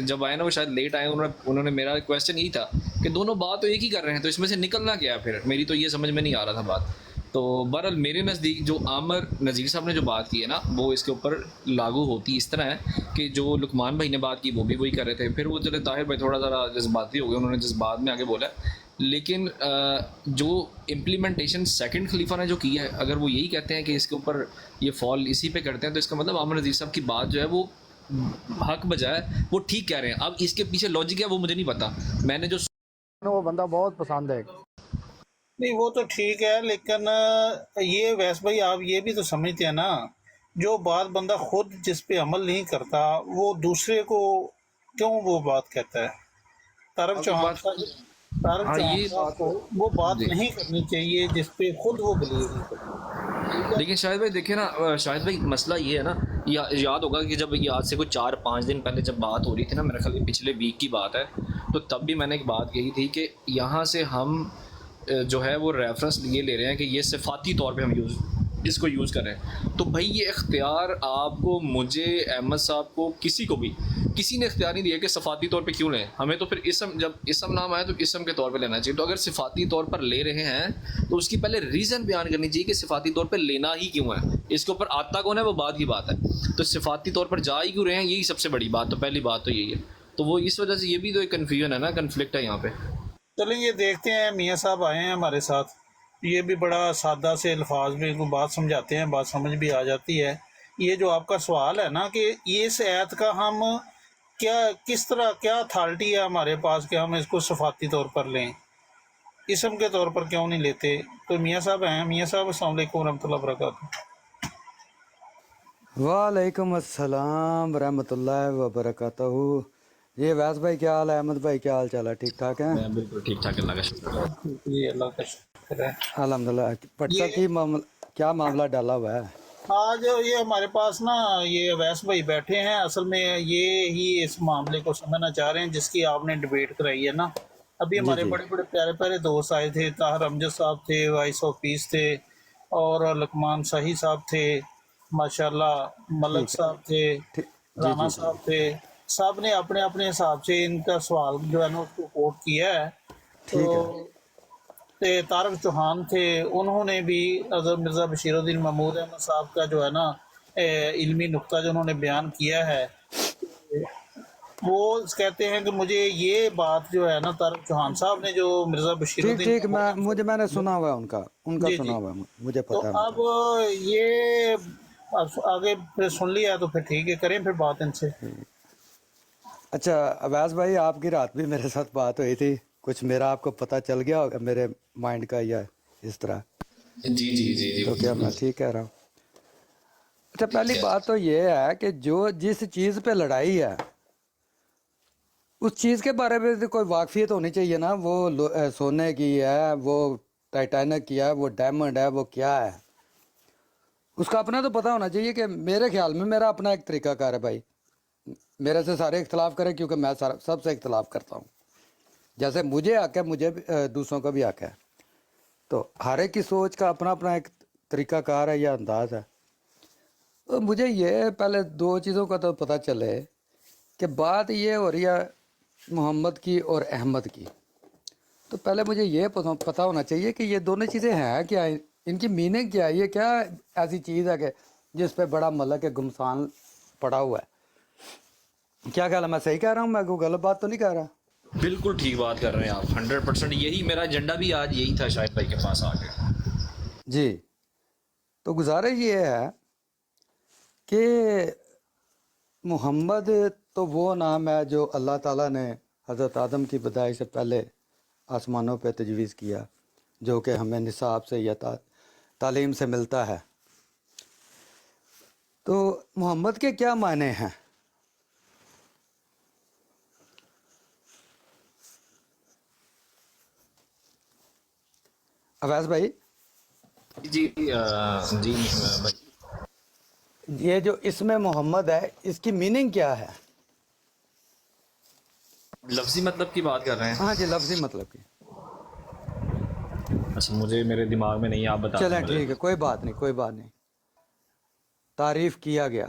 جب آئے نا وہ شاید لیٹ آئے, انہوں نے میرا کویشچن یہی تھا کہ دونوں بات تو ایک ہی کر رہے ہیں تو اس میں سے نکلنا کیا ہے پھر, میری تو یہ سمجھ میں نہیں آ رہا تھا بات. تو بہرحال میرے نزدیک جو عامر نذیر صاحب نے جو بات کی ہے نا وہ اس کے اوپر لاگو ہوتی اس طرح ہے کہ جو لقمان بھائی نے بات کی وہ بھی وہی کر رہے تھے. پھر وہ چلے طاہر بھائی تھوڑا ذرا جذباتی ہو گئے, انہوں نے جذبات میں آگے بولا, لیکن جو امپلیمنٹیشن سیکنڈ خلیفہ نے جو کی ہے, اگر وہ یہی کہتے ہیں کہ اس کے اوپر یہ فال اسی پہ کرتے ہیں تو اس کا مطلب عامر نذیر صاحب کی بات جو ہے وہ حق بجائے وہ ٹھیک کہہ رہے ہیں. اب اس کے پیچھے لاجک ہے وہ مجھے نہیں پتا, میں نے جو وہ بندہ بہت پسند ہے. نہیں وہ تو ٹھیک ہے, لیکن یہ ویس بھائی آپ یہ بھی تو سمجھتے ہیں نا, جو بات بندہ خود جس پہ عمل نہیں کرتا وہ دوسرے کو کیوں وہ بات کہتا ہے. طارق چوہان صاحب کو وہ بات نہیں کرنی چاہیے جس پہ خود وہ بلیو نہیں کرتا. لیکن شاہد بھائی دیکھیں نا, شاہد بھائی مسئلہ یہ ہے نا, یاد ہوگا کہ جب یہ آج سے کوئی 4-5 دن پہلے جب بات ہو رہی تھی نا, میرے خیال پچھلے ویک کی بات ہے, تو تب بھی میں نے ایک بات کہی تھی کہ یہاں سے ہم جو ہے وہ ریفرنس یہ لے رہے ہیں کہ یہ صفاتی طور پہ ہم اس کو یوز کریں. تو بھائی یہ اختیار آپ کو, مجھے, احمد صاحب کو, کسی کو بھی کسی نے اختیار نہیں دیا کہ صفاتی طور پہ کیوں لیں. ہمیں تو پھر اسم, جب اسم نام آئے تو اسم کے طور پہ لینا چاہیے. تو اگر صفاتی طور پر لے رہے ہیں تو اس کی پہلے ریزن بیان کرنی چاہیے کہ صفاتی طور پہ لینا ہی کیوں ہے. اس کے اوپر آتا کون ہے وہ بات کی بات ہے, تو صفاتی طور پر جا ہی کیوں رہے ہیں یہی سب سے بڑی بات. تو پہلی بات تو یہی ہے. تو وہ اس وجہ سے یہ بھی تو ایک کنفیوژن ہے نا, کنفلکٹ ہے یہاں پہ. چلیں یہ دیکھتے ہیں, میاں صاحب آئے ہیں ہمارے ساتھ, یہ بھی بڑا سادہ سے الفاظ میں کوئی بات سمجھاتے ہیں, بات سمجھ بھی آ جاتی ہے. یہ جو آپ کا سوال ہے نا کہ اس آیت کا ہم کیا, کس طرح, کیا اتھارٹی ہے ہمارے پاس کہ ہم اس کو صفاتی طور پر لیں, اسم کے طور پر کیوں نہیں لیتے. تو میاں صاحب ہیں, میاں صاحب السلام علیکم ورحمۃ اللہ وبرکاتہ. وعلیکم السلام ورحمۃ اللہ وبرکاتہ. یہ ویس بھائی کیا حال ہے, احمد بھائی کیا حال چال ہے, ٹھیک ٹھاک ہیں؟ میں بالکل ٹھیک ٹھاک, اللہ کا شکر ہے. جی اللہ کا شکر ہے. الحمدللہ. پٹسا کی کیا معاملہ ڈالا ہوا ہے آج یہ ہمارے پاس نا یہ ویس بھائی بیٹھے ہیں, اصل میں یہ ہی اس معاملے کو سمجھنا چاہ رہے ہیں جس کی آپ نے ڈیبیٹ کرائی ہے نا. ابھی ہمارے بڑے بڑے پیارے پیارے دوست آئے تھے, طاہر امجد صاحب تھے, وائس آف پیس تھے, اور لقمان صحیح صاحب تھے, ماشاءاللہ ملک صاحب تھے, رانا صاحب تھے. سب نے اپنے اپنے حساب سے ان کا سوال جو ہے نا اس کو کوٹ کیا ہے. تو طارق چوہان تھے, انہوں نے بھی حضرت مرزا بشیر الدین محمود احمد صاحب کا جو ہے نا علمی نقطہ جو انہوں نے بیان کیا ہے, وہ کہتے ہیں کہ مجھے یہ بات جو ہے نا طارق چوہان صاحب نے جو مرزا بشیر الدین ٹھیک, میں نے سنا ہوا ہے ان کا سنا ہوا ہے, مجھے تو پتا ہے. اب یہ آگے پھر سن لیا تو پھر ٹھیک ہے, کریں پھر بات ان سے. اچھا اویس بھائی, آپ کی رات بھی میرے ساتھ بات ہوئی تھی, کچھ میرا آپ کو پتہ چل گیا ہوگا میرے مائنڈ کا, یا اس طرح؟ جی جی جی جی, تو کیا میں ٹھیک کہہ رہا ہوں؟ اچھا پہلی بات تو یہ ہے کہ جس چیز پہ لڑائی ہے اس چیز کے بارے میں کوئی واقفیت ہونی چاہیے نا. وہ سونے کی ہے, وہ ٹائٹینک کی ہے, وہ ڈائمنڈ ہے, وہ کیا ہے, اس کا اپنا تو پتہ ہونا چاہیے. کہ میرے خیال میں میرا اپنا ایک طریقہ کار ہے بھائی, میرے سے سارے اختلاف کریں کیونکہ میں سب سے اختلاف کرتا ہوں. جیسے مجھے حق ہے, مجھے دوسروں کا بھی حق ہے. تو ہر ایک کی سوچ کا اپنا اپنا ایک طریقہ کار ہے یا انداز ہے. تو مجھے یہ پہلے دو چیزوں کا تو پتہ چلے کہ بات یہ ہو رہی ہے محمد کی اور احمد کی. تو پہلے مجھے یہ پتہ ہونا چاہیے کہ یہ دونوں چیزیں ہیں کیا, ان کی میننگ کیا ہے. یہ کیا ایسی چیز ہے کہ جس پہ بڑا ملک گمسان پڑا ہوا ہے؟ کیا خیال ہے, میں صحیح کہہ رہا ہوں, میں کوئی غلط بات تو نہیں کہہ رہا؟ بالکل ٹھیک بات کر رہے ہیں آپ, 100%. یہی میرا ایجنڈا بھی آج یہی تھا شاہد بھائی کے پاس آ کے. جی, تو گزارش یہ ہے کہ محمد تو وہ نام ہے جو اللہ تعالیٰ نے حضرت آدم کی پیدائش سے پہلے آسمانوں پہ تجویز کیا, جو کہ ہمیں نصاب سے یا تعلیم سے ملتا ہے. تو محمد کے کیا معنی ہیں؟ اویس بھائی جی جی بھائی, یہ جو اسم محمد ہے اس کی میننگ کیا ہے؟ لفظی مطلب کی بات کر رہے ہیں؟ ہاں جی, لفظی مطلب کی. اچھا مجھے میرے دماغ میں نہیں, آپ بتا چلیں ٹھیک ہے, کوئی بات نہیں, کوئی بات نہیں. تعریف کیا گیا,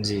جی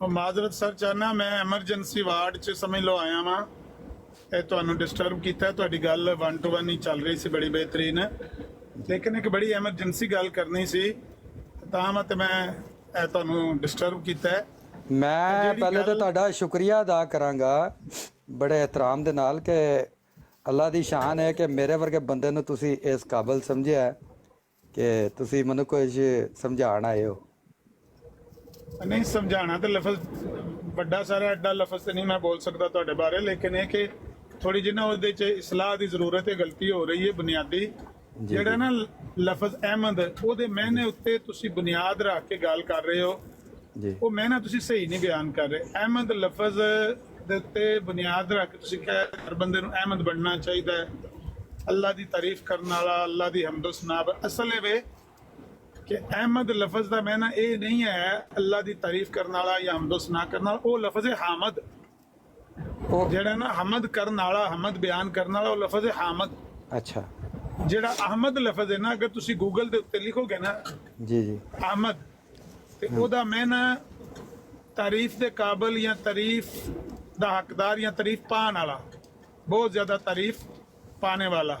ਉਹ ਮਾਜ਼ਰਤ ਸਰ ਚਾਹਨਾ ਮੈਂ ਐਮਰਜੈਂਸੀ ਵਾਰਡ 'ਚ ਸਮਝ ਲਓ ਆਇਆ ਵਾਂ, ਇਹ ਤੁਹਾਨੂੰ ਡਿਸਟਰਬ ਕੀਤਾ। ਤੁਹਾਡੀ ਗੱਲ 1 to 1 ਹੀ ਚੱਲ ਰਹੀ ਸੀ ਬੜੀ ਬਿਹਤਰੀਨ, ਲੇਕਿਨ ਇੱਕ ਬੜੀ ਐਮਰਜੈਂਸੀ ਗੱਲ ਕਰਨੀ ਸੀ ਤਾਂ ਮੈਂ ਇਹ ਤੁਹਾਨੂੰ ਡਿਸਟਰਬ ਕੀਤਾ ਹੈ। ਮੈਂ ਪਹਿਲੇ ਤਾਂ ਤੁਹਾਡਾ ਸ਼ੁਕਰੀਆ ਅਦਾ ਕਰਾਂਗਾ ਬੜੇ ਇhtਰਾਮ ਦੇ ਨਾਲ ਕਿ ਅੱਲਾ ਦੀ ਸ਼ਾਨ ਹੈ ਕਿ ਮੇਰੇ ਵਰਗੇ ਬੰਦੇ ਨੂੰ ਤੁਸੀਂ ਇਸ ਕਾਬਲ ਸਮਝਿਆ ਕਿ ਤੁਸੀਂ ਮੈਨੂੰ ਕੁਝ ਸਮਝਾਉਣ ਆਏ ਹੋ। ਨਹੀਂ ਸਮਝਾਣਾ ਤਾਂ ਲਫ਼ਜ਼ ਵੱਡਾ ਸਾਰਾ ਐਡਾ ਲਫ਼ਜ਼ ਤੇ ਨਹੀਂ ਮੈਂ ਬੋਲ ਸਕਦਾ ਤੁਹਾਡੇ ਬਾਰੇ, ਲੇਕਿਨ ਇਹ ਕਿ ਥੋੜੀ ਜਿਹੀ ਨਾ ਉਹਦੇ 'ਚ ਇਸਲਾਹ ਦੀ ਜ਼ਰੂਰਤ ਹੈ, ਗਲਤੀ ਹੋ ਰਹੀ ਹੈ ਬੁਨਿਆਦੀ। ਜਿਹੜਾ ਨਾ ਲਫ਼ਜ਼ ਅਹਿਮਦ ਉਹਦੇ ਮਾਇਨੇ ਉੱਤੇ ਤੁਸੀਂ ਬੁਨਿਆਦ ਰੱਖ ਕੇ ਗੱਲ ਕਰ ਰਹੇ ਹੋ, ਉਹ ਮਾਇਨਾ ਤੁਸੀਂ ਸਹੀ ਨਹੀਂ ਬਿਆਨ ਕਰ ਰਹੇ। ਅਹਿਮਦ ਲਫ਼ਜ਼ ਦੇ ਉੱਤੇ ਬੁਨਿਆਦ ਰੱਖ ਕੇ ਤੁਸੀਂ ਕਹੇ ਹਰ ਬੰਦੇ ਨੂੰ ਅਹਿਮਦ ਬਣਨਾ ਚਾਹੀਦਾ ਹੈ, ਅੱਲਾ ਦੀ ਤਾਰੀਫ ਕਰਨ ਵਾਲਾ, ਅੱਲਾ ਦੀ ਹਮਦੋ ਸਨਾ। ਅਸਲ ਇਹ ਵੇ ਕਿ ਅਹਿਮਦ ਲਫ਼ਜ਼ ਦਾ ਮਾਇਨਾ ਇਹ ਨਹੀਂ ਹੈ ਅੱਲਾ ਦੀ ਤਾਰੀਫ ਕਰਨ ਵਾਲਾ ਜਾਂ ਹਮਦੋ ਸਨਾ ਕਰਨ ਵਾਲਾ, ਉਹ ਲਫ਼ਜ਼ ਹੈ ਹਾਮਦ। ਜਿਹੜਾ ਨਾ ਹਮਦ ਕਰਨ ਵਾਲਾ, ਹਮਦ ਬਿਆਨ ਕਰਨ ਵਾਲਾ, ਉਹ ਲਫ਼ਜ਼ ਹੈ ਹਾਮਦ। ਅੱਛਾ। ਜਿਹੜਾ ਅਹਿਮਦ ਲਫ਼ਜ਼ ਹੈ ਨਾ, ਅਗਰ ਤੁਸੀਂ ਗੂਗਲ ਦੇ ਉੱਤੇ ਲਿਖੋਗੇ ਨਾ ਜੀ ਜੀ ਅਹਿਮਦ, ਤੇ ਉਹਦਾ ਮਾਇਨਾ ਤਾਰੀਫ ਦੇ ਕਾਬਲ ਜਾਂ ਤਾਰੀਫ ਦਾ ਹੱਕਦਾਰ ਜਾਂ ਤਾਰੀਫ ਪਾਉਣ ਵਾਲਾ, ਬਹੁਤ ਜ਼ਿਆਦਾ ਤਾਰੀਫ ਪਾਣੇ ਵਾਲਾ।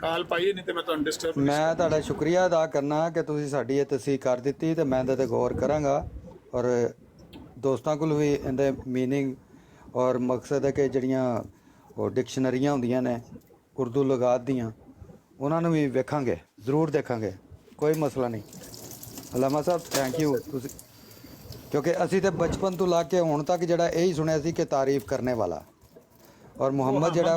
ਕਾਲ ਪਾਈਏ, ਨਹੀਂ ਤੇ ਮੈਂ ਤੁਹਾਨੂੰ ਡਿਸਟਰਬ। ਮੈਂ ਤੁਹਾਡਾ ਸ਼ੁਕਰੀਆ ਅਦਾ ਕਰਨਾ ਕਿ ਤੁਸੀਂ ਸਾਡੀ ਇਹ ਤਸਦੀਕ ਕਰ ਦਿੱਤੀ ਤੇ ਮੈਂ ਇਹਦੇ ਤੇ ਗੌਰ ਕਰਾਂਗਾ ਔਰ ਦੋਸਤਾਂ ਕੋਲ ਵੀ ਇਹਦੇ ਮੀਨਿੰਗ ਔਰ ਮਕਸਦ ਹੈ ਕਿ ਜਿਹੜੀਆਂ ਉਹ ਡਿਕਸ਼ਨਰੀਆਂ ਹੁੰਦੀਆਂ ਨੇ ਉਰਦੂ ਲੁਗਾਤ ਦੀਆਂ ਉਹਨਾਂ ਨੂੰ ਵੀ ਵੇਖਾਂਗੇ, ਜ਼ਰੂਰ ਦੇਖਾਂਗੇ, ਕੋਈ ਮਸਲਾ ਨਹੀਂ। ਅਲਾਮਾ ਸਾਹਿਬ ਥੈਂਕ ਯੂ ਤੁਸੀਂ, ਕਿਉਂਕਿ ਅਸੀਂ ਤੇ ਬਚਪਨ ਤੋਂ ਲਾ ਕੇ ਹੁਣ ਤੱਕ ਜਿਹੜਾ ਇਹੀ ਸੁਣਿਆ ਸੀ ਕਿ ਤਾਰੀਫ ਕਰਨੇ ਵਾਲਾ। ਔਰ ਮੁਹੰਮਦ ਜਿਹੜਾ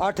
8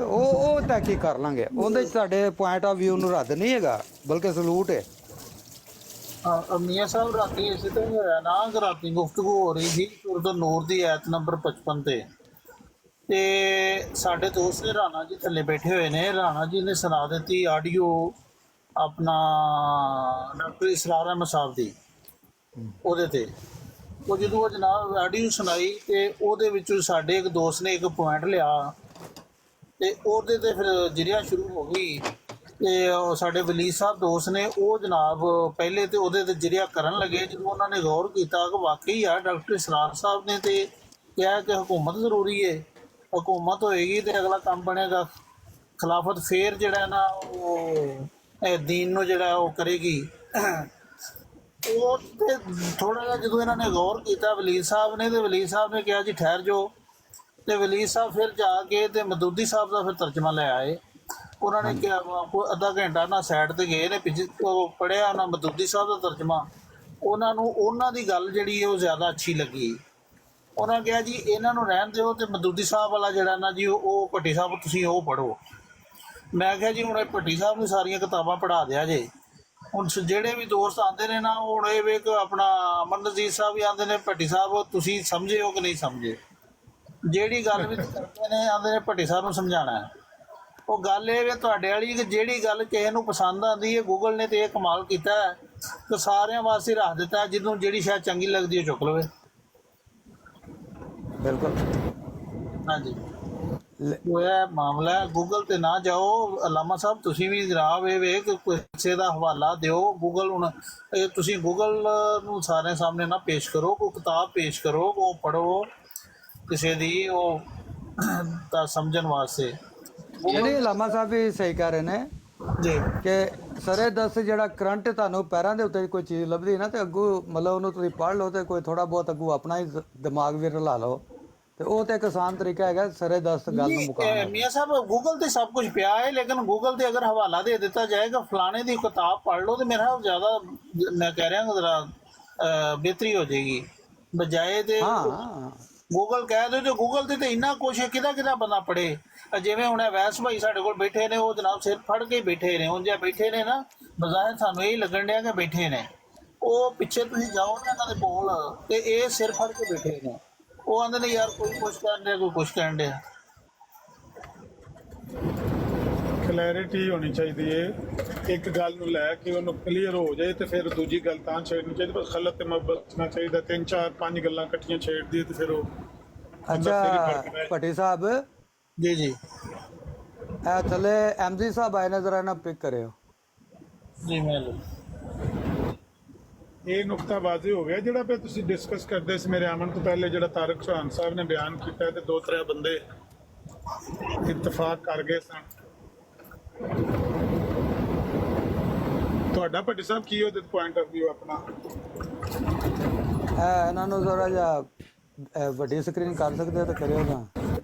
ਉਹ ਤਹਿਕੀਕ ਕਰ ਲਾਂਗੇ, ਉਹਦੇ ਚ ਤੁਹਾਡੇ ਪੁਆਇੰਟ ਆਫ ਵਿਊ ਨੂੰ ਰੱਦ ਨਹੀਂ ਹੈਗਾ ਬਲਕਿ ਸਲੂਟ ਹੈ। ਮੀਆਂ ਸਾਹਿਬ ਰਾਤੀ ਇਸੇ ਤਰ੍ਹਾਂ ਹੀ ਹੋਇਆ ਨਾ ਕਿ ਰਾਤੀ ਗੁਫ਼ਤਗੂ ਹੋ ਰਹੀ ਸੀ ਸੂਰਤ ਨੂਰ ਦੀ ਆਇਤ ਨੰਬਰ 55 ਤੇ ਸਾਡੇ ਦੋਸਤ ਨੇ ਰਾਣਾ ਜੀ ਥੱਲੇ ਬੈਠੇ ਹੋਏ ਨੇ, ਰਾਣਾ ਜੀ ਨੇ ਸੁਣਾ ਦਿੱਤੀ ਆਡੀਓ ਆਪਣਾ ਡਾਕਟਰ ਇਸਰਾਰ ਅਹਿਮਦ ਸਾਹਿਬ ਦੀ ਉਹਦੇ ਤੇ। ਉਹ ਜਦੋਂ ਉਹ ਜਨਾਬ ਆਡੀਓ ਸੁਣਾਈ ਤੇ ਉਹਦੇ ਵਿੱਚੋਂ ਸਾਡੇ ਇੱਕ ਦੋਸਤ ਨੇ ਇੱਕ ਪੁਆਇੰਟ ਲਿਆ ਤੇ ਉਹਦੇ ਤੇ ਫਿਰ ਜਿਰਿਆ ਸ਼ੁਰੂ ਹੋ ਗਈ ਤੇ ਉਹ ਸਾਡੇ ਵਲੀ ਸਾਹਿਬ ਦੋਸਤ ਨੇ ਉਹ ਜਨਾਬ ਪਹਿਲੇ ਤੇ ਉਹਦੇ ਤੇ ਜਿਰਿਆ ਕਰਨ ਲੱਗੇ। ਜਦੋਂ ਉਹਨਾਂ ਨੇ ਗੌਰ ਕੀਤਾ ਕਿ ਵਾਕਈ ਆ ਡਾਕਟਰ ਇਸਰਾਰ ਸਾਹਿਬ ਨੇ ਤੇ ਕਿਹਾ ਕਿ ਹਕੂਮਤ ਜ਼ਰੂਰੀ ਹੈ, ਹਕੂਮਤ ਹੋਏਗੀ ਤੇ ਅਗਲਾ ਕੰਮ ਬਣੇਗਾ, ਖਿਲਾਫਤ ਫੇਰ ਜਿਹੜਾ ਨਾ ਉਹ ਦੀਨ ਨੂੰ ਜਿਹੜਾ ਉਹ ਕਰੇਗੀ। ਉਹ ਤੇ ਥੋੜਾ ਜਿਹਾ ਜਦੋਂ ਇਹਨਾਂ ਨੇ ਗੌਰ ਕੀਤਾ ਵਲੀ ਸਾਹਿਬ ਨੇ, ਤੇ ਵਲੀ ਸਾਹਿਬ ਨੇ ਕਿਹਾ ਜੀ ਠਹਿਰ ਜਾਓ, ਤੇ ਵਲੀ ਸਾਹਿਬ ਫਿਰ ਜਾ ਕੇ ਤੇ ਮਦੂਦੀ ਸਾਹਿਬ ਦਾ ਫਿਰ ਤਰਜਮਾ ਲੈ ਆਏ ਉਹਨਾਂ ਨੇ ਕਿਹਾ ਕੋਈ ਅੱਧਾ ਘੰਟਾ ਨਾ ਸਾਈਡ ਤੇ ਗਏ ਨੇ, ਪਿੱਛੇ ਪੜਿਆ ਉਹਨਾਂ ਮਦੂਦੀ ਸਾਹਿਬ ਦਾ ਤਰਜਮਾ। ਉਹਨਾਂ ਨੂੰ ਉਹਨਾਂ ਦੀ ਗੱਲ ਜਿਹੜੀ ਹੈ ਉਹ ਜ਼ਿਆਦਾ ਅੱਛੀ ਲੱਗੀ। ਉਹਨਾਂ ਕਿਹਾ ਜੀ ਇਹਨਾਂ ਨੂੰ ਰਹਿਣ ਦਿਓ ਤੇ ਮਦੂਦੀ ਸਾਹਿਬ ਵਾਲਾ ਜਿਹੜਾ ਨਾ ਜੀ ਉਹ ਭੱਟੀ ਸਾਹਿਬ ਤੁਸੀਂ ਉਹ ਪੜ੍ਹੋ। ਮੈਂ ਕਿਹਾ ਜੀ ਹੁਣ ਇਹ ਭੱਟੀ ਸਾਹਿਬ ਨੂੰ ਸਾਰੀਆਂ ਕਿਤਾਬਾਂ ਪੜ੍ਹਾ ਦਿਆ ਜੇ। ਹੁਣ ਜਿਹੜੇ ਵੀ ਦੋਸਤ ਆਉਂਦੇ ਨੇ ਨਾ, ਹੁਣ ਇਹ ਵੇਖ ਆਪਣਾ ਅਮਨ ਨਜ਼ੀਰ ਸਾਹਿਬ ਵੀ ਆਉਂਦੇ ਨੇ, ਭੱਟੀ ਸਾਹਿਬ ਤੁਸੀਂ ਸਮਝੇ ਹੋ ਕਿ ਨਹੀਂ ਸਮਝੇ। ਜਿਹੜੀ ਗੱਲ ਵੀ ਕਰਦੇ ਨੇ ਆਉਂਦੇ ਨੇ ਭੱਟੀ ਸਾਹਿਬ ਨੂੰ ਸਮਝਾਉਣਾ ਹੈ। ਉਹ ਗੱਲ ਇਹ ਵੀ ਤੁਹਾਡੇ ਵਾਲੀ ਕਿ ਜਿਹੜੀ ਗੱਲ ਕਿਸੇ ਨੂੰ ਪਸੰਦ ਆਉਂਦੀ ਹੈ, ਗੂਗਲ ਨੇ ਤੇ ਇਹ ਕਮਾਲ ਕੀਤਾ ਹੈ ਕਿ ਸਾਰਿਆਂ ਵਾਸਤੇ ਰੱਖ ਦਿੱਤਾ ਹੈ, ਜਿਹਨੂੰ ਜਿਹੜੀ ਸ਼ਾਇਦ ਚੰਗੀ ਲੱਗਦੀ ਹੈ ਚੁੱਕ ਲਵੇ। ਬਿਲਕੁਲ ਹਾਂਜੀ ਉਹ ਇਹ ਮਾਮਲਾ ਹੈ। ਗੂਗਲ ਤੇ ਨਾ ਜਾਓ ਅਲਾਮਾ ਸਾਹਿਬ, ਤੁਸੀਂ ਵੀ ਜਨਾਬ ਇਹ ਵੇਖ ਕਿਸੇ ਦਾ ਹਵਾਲਾ ਦਿਓ। ਗੂਗਲ ਹੁਣ ਇਹ ਤੁਸੀਂ ਗੂਗਲ ਨੂੰ ਸਾਰਿਆਂ ਸਾਹਮਣੇ ਨਾ ਪੇਸ਼ ਕਰੋ, ਕੋਈ ਕਿਤਾਬ ਪੇਸ਼ ਕਰੋ, ਉਹ ਪੜ੍ਹੋ ਕਿਸੇ ਦੀ ਉਹ ਤਾਂ ਸਮਝਣ ਵਾਸਤੇ। ਜਿਹੜੇ ਅਲਾਮਾ ਸਾਹਿਬ ਵੀ ਸਹੀ ਕਰ ਰਹੇ ਨੇ ਜੀ ਕਿ ਸਰੇ ਦਸ ਜਿਹੜਾ ਕਰੰਟ ਤੁਹਾਨੂੰ ਪੈਰਾਂ ਦੇ ਉੱਤੇ ਕੋਈ ਚੀਜ਼ ਲੱਭਦੀ ਨਾ ਤੇ ਅੱਗੋਂ ਮਤਲਬ ਉਹਨੂੰ ਤੁਸੀਂ ਪੜ੍ਹ ਲਓ ਤੇ ਕੋਈ ਥੋੜਾ ਬਹੁਤ ਅੱਗੋਂ ਆਪਣਾ ਹੀ ਦਿਮਾਗ ਵੀ ਰਲਾ ਲਓ, ਤੇ ਉਹ ਤੇ ਇੱਕ ਆਸਾਨ ਤਰੀਕਾ ਹੈਗਾ ਸਰੇ ਦਸ ਗੱਲ ਨੂੰ ਮੁਕਾਉਣ। ਮੀਆਂ ਸਾਹਿਬ ਗੂਗਲ ਤੇ ਸਭ ਕੁਝ ਪਿਆ ਹੈ, ਲੇਕਿਨ ਗੂਗਲ ਤੇ ਅਗਰ ਹਵਾਲਾ ਦੇ ਦਿੱਤਾ ਜਾਏਗਾ ਫਲਾਣੇ ਦੀ ਕਿਤਾਬ ਪੜ੍ਹ ਲਓ ਤੇ ਮੇਰਾ ਜ਼ਿਆਦਾ ਮੈਂ ਕਹਿ ਰਿਹਾ ਜ਼ਰਾ ਬਿਹਤਰੀ ਹੋ ਜਾਏਗੀ ਬਜਾਏ ਤੇ ਗੂਗਲ ਕਹਿ ਦਿਓ। ਤੇ ਗੂਗਲ ਤੇ ਇੰਨਾ ਕੁਛ ਹੈ, ਕਿਹਦਾ ਬੰਦਾ ਪੜ੍ਹੇ। ਜਿਵੇਂ ਹੁਣ ਵੈਸ ਭਾਈ ਸਾਡੇ ਕੋਲ ਬੈਠੇ ਨੇ, ਉਹ ਜਨਾਬ ਸਿਰ ਫੜ ਕੇ ਬੈਠੇ ਨੇ। ਹੁਣ ਜੇ ਬੈਠੇ ਨੇ ਨਾ ਬਜ਼ਾਰ ਸਾਨੂੰ ਇਹ ਲੱਗਣ ਡਿਆ ਕਿ ਬੈਠੇ ਨੇ, ਉਹ ਪਿੱਛੇ ਤੁਸੀਂ ਜਾਓ ਨਾ ਇਹਨਾਂ ਦੇ ਕੋਲ ਤੇ ਇਹ ਸਿਰ ਫੜ ਕੇ ਬੈਠੇ ਨੇ। ਉਹ ਆਂਦੇ ਨੇ ਯਾਰ ਕੋਈ ਕੁਛ ਕਰਨ ਡਿਆ, ਕੋਈ ਕੁਛ ਕਰਨ ਡਿਆ। ਕਲੈਰਿਟੀ ਹੋਣੀ ਚਾਹੀਦੀ ਹੈ ਇੱਕ ਗੱਲ ਨੂੰ ਲੈ ਕੇ, ਉਹਨੂੰ ਕਲੀਅਰ ਹੋ ਜਾਏ ਤੇ ਫਿਰ ਦੂਜੀ ਗੱਲ ਤਾਂ ਛੇੜਨੀ ਚਾਹੀਦੀ। ਬਸ ਖਲਤ ਤੇ ਮੁਹੱਬਤ ਨਾ ਚਾਹੀਦਾ, 3 4 5 ਗੱਲਾਂ ਇਕੱਠੀਆਂ ਛੇੜਦੀ ਤੇ ਫਿਰ ਉਹ। ਅੱਛਾ ਭੱਟੀ ਸਾਹਿਬ ਜੀ ਜੀ ਇਹ ਥੱਲੇ ਐਮਜੀ ਸਾਹਿਬ ਆਏ ਨੇ, ਜ਼ਰਾ ਇਹਨਾਂ ਪਿਕ ਕਰਿਓ ਜੀ। ਮੈਂ ਇਹ ਨੁਕਤਾਬਾਜ਼ੀ ਹੋ ਗਿਆ ਜਿਹੜਾ ਫਿਰ ਤੁਸੀਂ ਡਿਸਕਸ ਕਰਦੇ ਸੀ ਮੇਰੇ ਆਮਣ ਤੋਂ ਪਹਿਲੇ, ਜਿਹੜਾ ਤਾਰਿਕ ਸੁਹਾਨ ਸਾਹਿਬ ਨੇ ਬਿਆਨ ਕੀਤਾ ਤੇ 2-3 ਬੰਦੇ ਇਤਫਾਕ ਕਰ ਗਏ ਸਨ। ਤੁਹਾਡਾ ਭੱਟੀ ਸਾਹਿਬ ਕੀ ਉਹਦੇ ਪੁਆਇੰਟ ਆਫ ਵਿਊ ਆਪਣਾ? ਇਹਨਾਂ ਨੂੰ ਜ਼ਰਾ ਜਿਹਾ ਵੱਡੀ ਸਕਰੀਨ ਕਰ ਸਕਦੇ ਹੋ ਤਾਂ ਕਰਿਓ ਨਾ।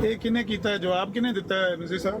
ਇਹ ਕਿਹਨੇ ਕੀਤਾ ਹੈ, ਜਵਾਬ ਕਿਹਨੇ ਦਿੱਤਾ ਹੈ ਨਜ਼ੀਰ ਸਾਹਿਬ?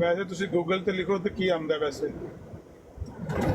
ਵੈਸੇ ਤੁਸੀਂ ਗੂਗਲ ਤੇ ਲਿਖੋ ਤੇ ਕੀ ਆਉਂਦਾ ਵੈਸੇ?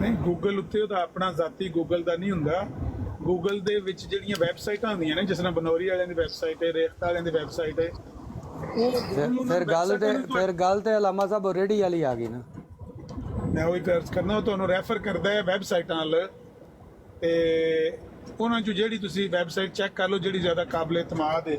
ਨਹੀਂ ਗੂਗਲ ਉੱਤੇ ਉਹਦਾ ਆਪਣਾ ਜ਼ਾਤੀ ਗੂਗਲ ਦਾ ਨਹੀਂ ਹੁੰਦਾ। ਗੂਗਲ ਦੇ ਵਿੱਚ ਜਿਹੜੀਆਂ ਵੈਬਸਾਈਟਾਂ ਹੁੰਦੀਆਂ ਨੇ, ਜਿਸ ਤਰ੍ਹਾਂ ਬਨੌਰੀ ਵਾਲਿਆਂ ਦੀ ਵੈਬਸਾਈਟ ਹੈ, ਰੇਖਤਾ ਵਾਲਿਆਂ ਦੀ ਵੈਬਸਾਈਟ ਹੈ, ਫਿਰ ਗੱਲ ਤੇ ਅਲਾਮਾ ਸਾਹਿਬ ਰੇਡੀ ਵਾਲੀ ਆ ਗਈ ਨਾ। ਮੈਂ ਉਹੀ ਕਰਨਾ, ਉਹ ਤੁਹਾਨੂੰ ਰੈਫਰ ਕਰਦਾ ਹੈ ਵੈਬਸਾਈਟਾਂ ਨਾਲ, ਤੇ ਉਹਨਾਂ ਚੋਂ ਜਿਹੜੀ ਤੁਸੀਂ ਵੈਬਸਾਈਟ ਚੈੱਕ ਕਰ ਲਓ ਜਿਹੜੀ ਜ਼ਿਆਦਾ ਕਾਬਲ ਇਤਮਾਦ ਹੈ,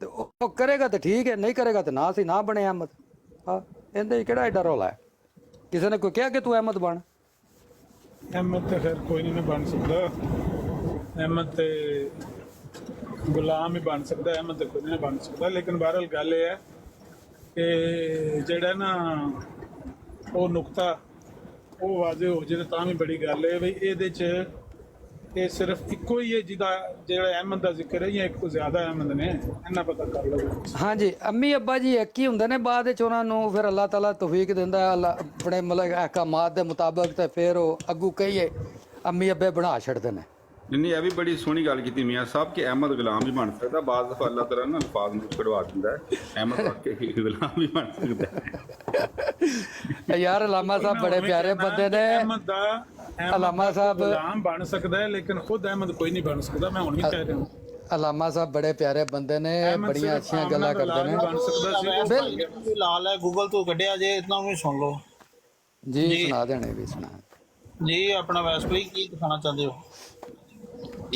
ਤੇ ਉਹ ਕਰੇਗਾ ਤਾਂ ਠੀਕ ਹੈ, ਨਹੀਂ ਕਰੇਗਾ ਤਾਂ ਨਾ ਸੀ ਨਾ ਬਣੇ ਅਹਿਮਦ। ਹਾਂ, ਇਹਦੇ 'ਚ ਕਿਹੜਾ ਐਡਾ ਰੌਲਾ ਹੈ? ਕਿਸੇ ਨੇ ਕੋਈ ਕਿਹਾ ਕਿ ਤੂੰ ਅਹਿਮਦ ਬਣ? ਅਹਿਮਦ ਤੇ ਖੈਰ ਕੋਈ ਨਹੀਂ ਬਣ ਸਕਦਾ, ਅਹਿਮਦ ਤੇ ਗੁਲਾਮ ਹੀ ਬਣ ਸਕਦਾ, ਅਹਿਮਦ ਤੇ ਕੋਈ ਨਹੀਂ ਬਣ ਸਕਦਾ। ਲੇਕਿਨ ਬਹਰਹਾਲ ਗੱਲ ਇਹ ਹੈ ਕਿ ਜਿਹੜਾ ਨਾ ਉਹ ਨੁਕਤਾ ਉਹ ਵਾਜ਼ੇ ਹੋ ਜੇ ਤਾਂ ਵੀ ਬੜੀ ਗੱਲ ਹੈ ਵੀ ਇਹਦੇ 'ਚ ਇਹ ਸਿਰਫ ਇੱਕੋ ਹੀ ਹੈ ਜਿਹਦਾ ਜਿਹੜਾ ਅਹਿਮਦ ਦਾ ਜ਼ਿਕਰ ਹੈ, ਜਾਂ ਇੱਕ ਤੋਂ ਜ਼ਿਆਦਾ ਅਹਿਮਦ ਨੇ, ਇੰਨਾ ਪਤਾ ਕਰ ਲਓ। ਹਾਂਜੀ, ਅੰਮੀ ਅੱਬਾ ਜੀ ਇੱਕ ਹੀ ਹੁੰਦੇ ਨੇ, ਬਾਅਦ ਵਿੱਚ ਉਹਨਾਂ ਨੂੰ ਫਿਰ ਅੱਲਾਹ ਤਾਲਾ ਤੌਫੀਕ ਦਿੰਦਾ ਹੈ ਆਪਣੇ ਮਤਲਬ ਅਹਿਕਾਮਾਤ ਦੇ ਮੁਤਾਬਕ, ਤੇ ਫਿਰ ਉਹ ਅੱਗੂ ਕਹੀਏ ਅੰਮੀ ਅੱਬੇ ਬਣਾ ਛੱਡਦੇ ਨੇ। ਨਹੀਂ, ਇਹ ਵੀ ਬੜੀ ਸੋਹਣੀ ਗੱਲ ਕੀਤੀ ਮੀਆਂ ਸਾਹਿਬ ਕਿ ਅਹਿਮਦ ਗੁਲਾਮ ਵੀ ਬਣ ਸਕਦਾ। ਬਾਅਦ ਦਫਾ ਅੱਲਾਹ ਤਾਲਾ ਨਾ ਅਲਫਾਜ਼ ਨੂੰ ਕਢਵਾ ਦਿੰਦਾ ਹੈ, ਅਹਿਮਦ ਵਾਕਈ ਗੁਲਾਮ ਵੀ ਬਣ ਸਕਦਾ ਹੈ। ਯਾਰ ਅਲਾਮਾ ਸਾਹਿਬ ਬੜੇ ਪਿਆਰੇ ਬੰਦੇ ਨੇ। ਅਹਿਮਦ ਦਾ ਅਲਾਮਾ ਸਾਹਿਬ ਗੁਲਾਮ ਬਣ ਸਕਦਾ ਹੈ, ਲੇਕਿਨ ਖੁਦ ਅਹਿਮਦ ਕੋਈ ਨਹੀਂ ਬਣ ਸਕਦਾ। ਮੈਂ ਹੁਣ ਵੀ ਕਹਿ ਰਿਹਾ ਹਾਂ, ਅਲਾਮਾ ਸਾਹਿਬ ਬੜੇ ਪਿਆਰੇ ਬੰਦੇ ਨੇ, ਬੜੀਆਂ ਅੱਛੀਆਂ ਗੱਲਾਂ ਕਰਦੇ ਨੇ। ਬਣ ਸਕਦਾ ਸੀ। ਲਾਲ ਹੈ ਗੂਗਲ ਤੋਂ ਕੱਢਿਆ ਜੇ, ਇਤਨਾ ਵੀ ਸੁਣ ਲਓ ਜੀ। ਸੁਣਾ ਦੇਣੇ ਵੀ ਸੁਣਾ ਜੀ। ਆਪਣਾ ਵੈਸਪਲੀ ਕੀ ਦਿਖਾਣਾ ਚਾਹੁੰਦੇ ਹੋ?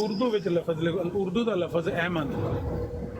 ਉਰਦੂ ਵਿੱਚ ਲਫ਼ਜ਼ ਲਿਖੋ, ਉਰਦੂ ਦਾ ਲਫ਼ਜ਼ ਅਹਿਮਦ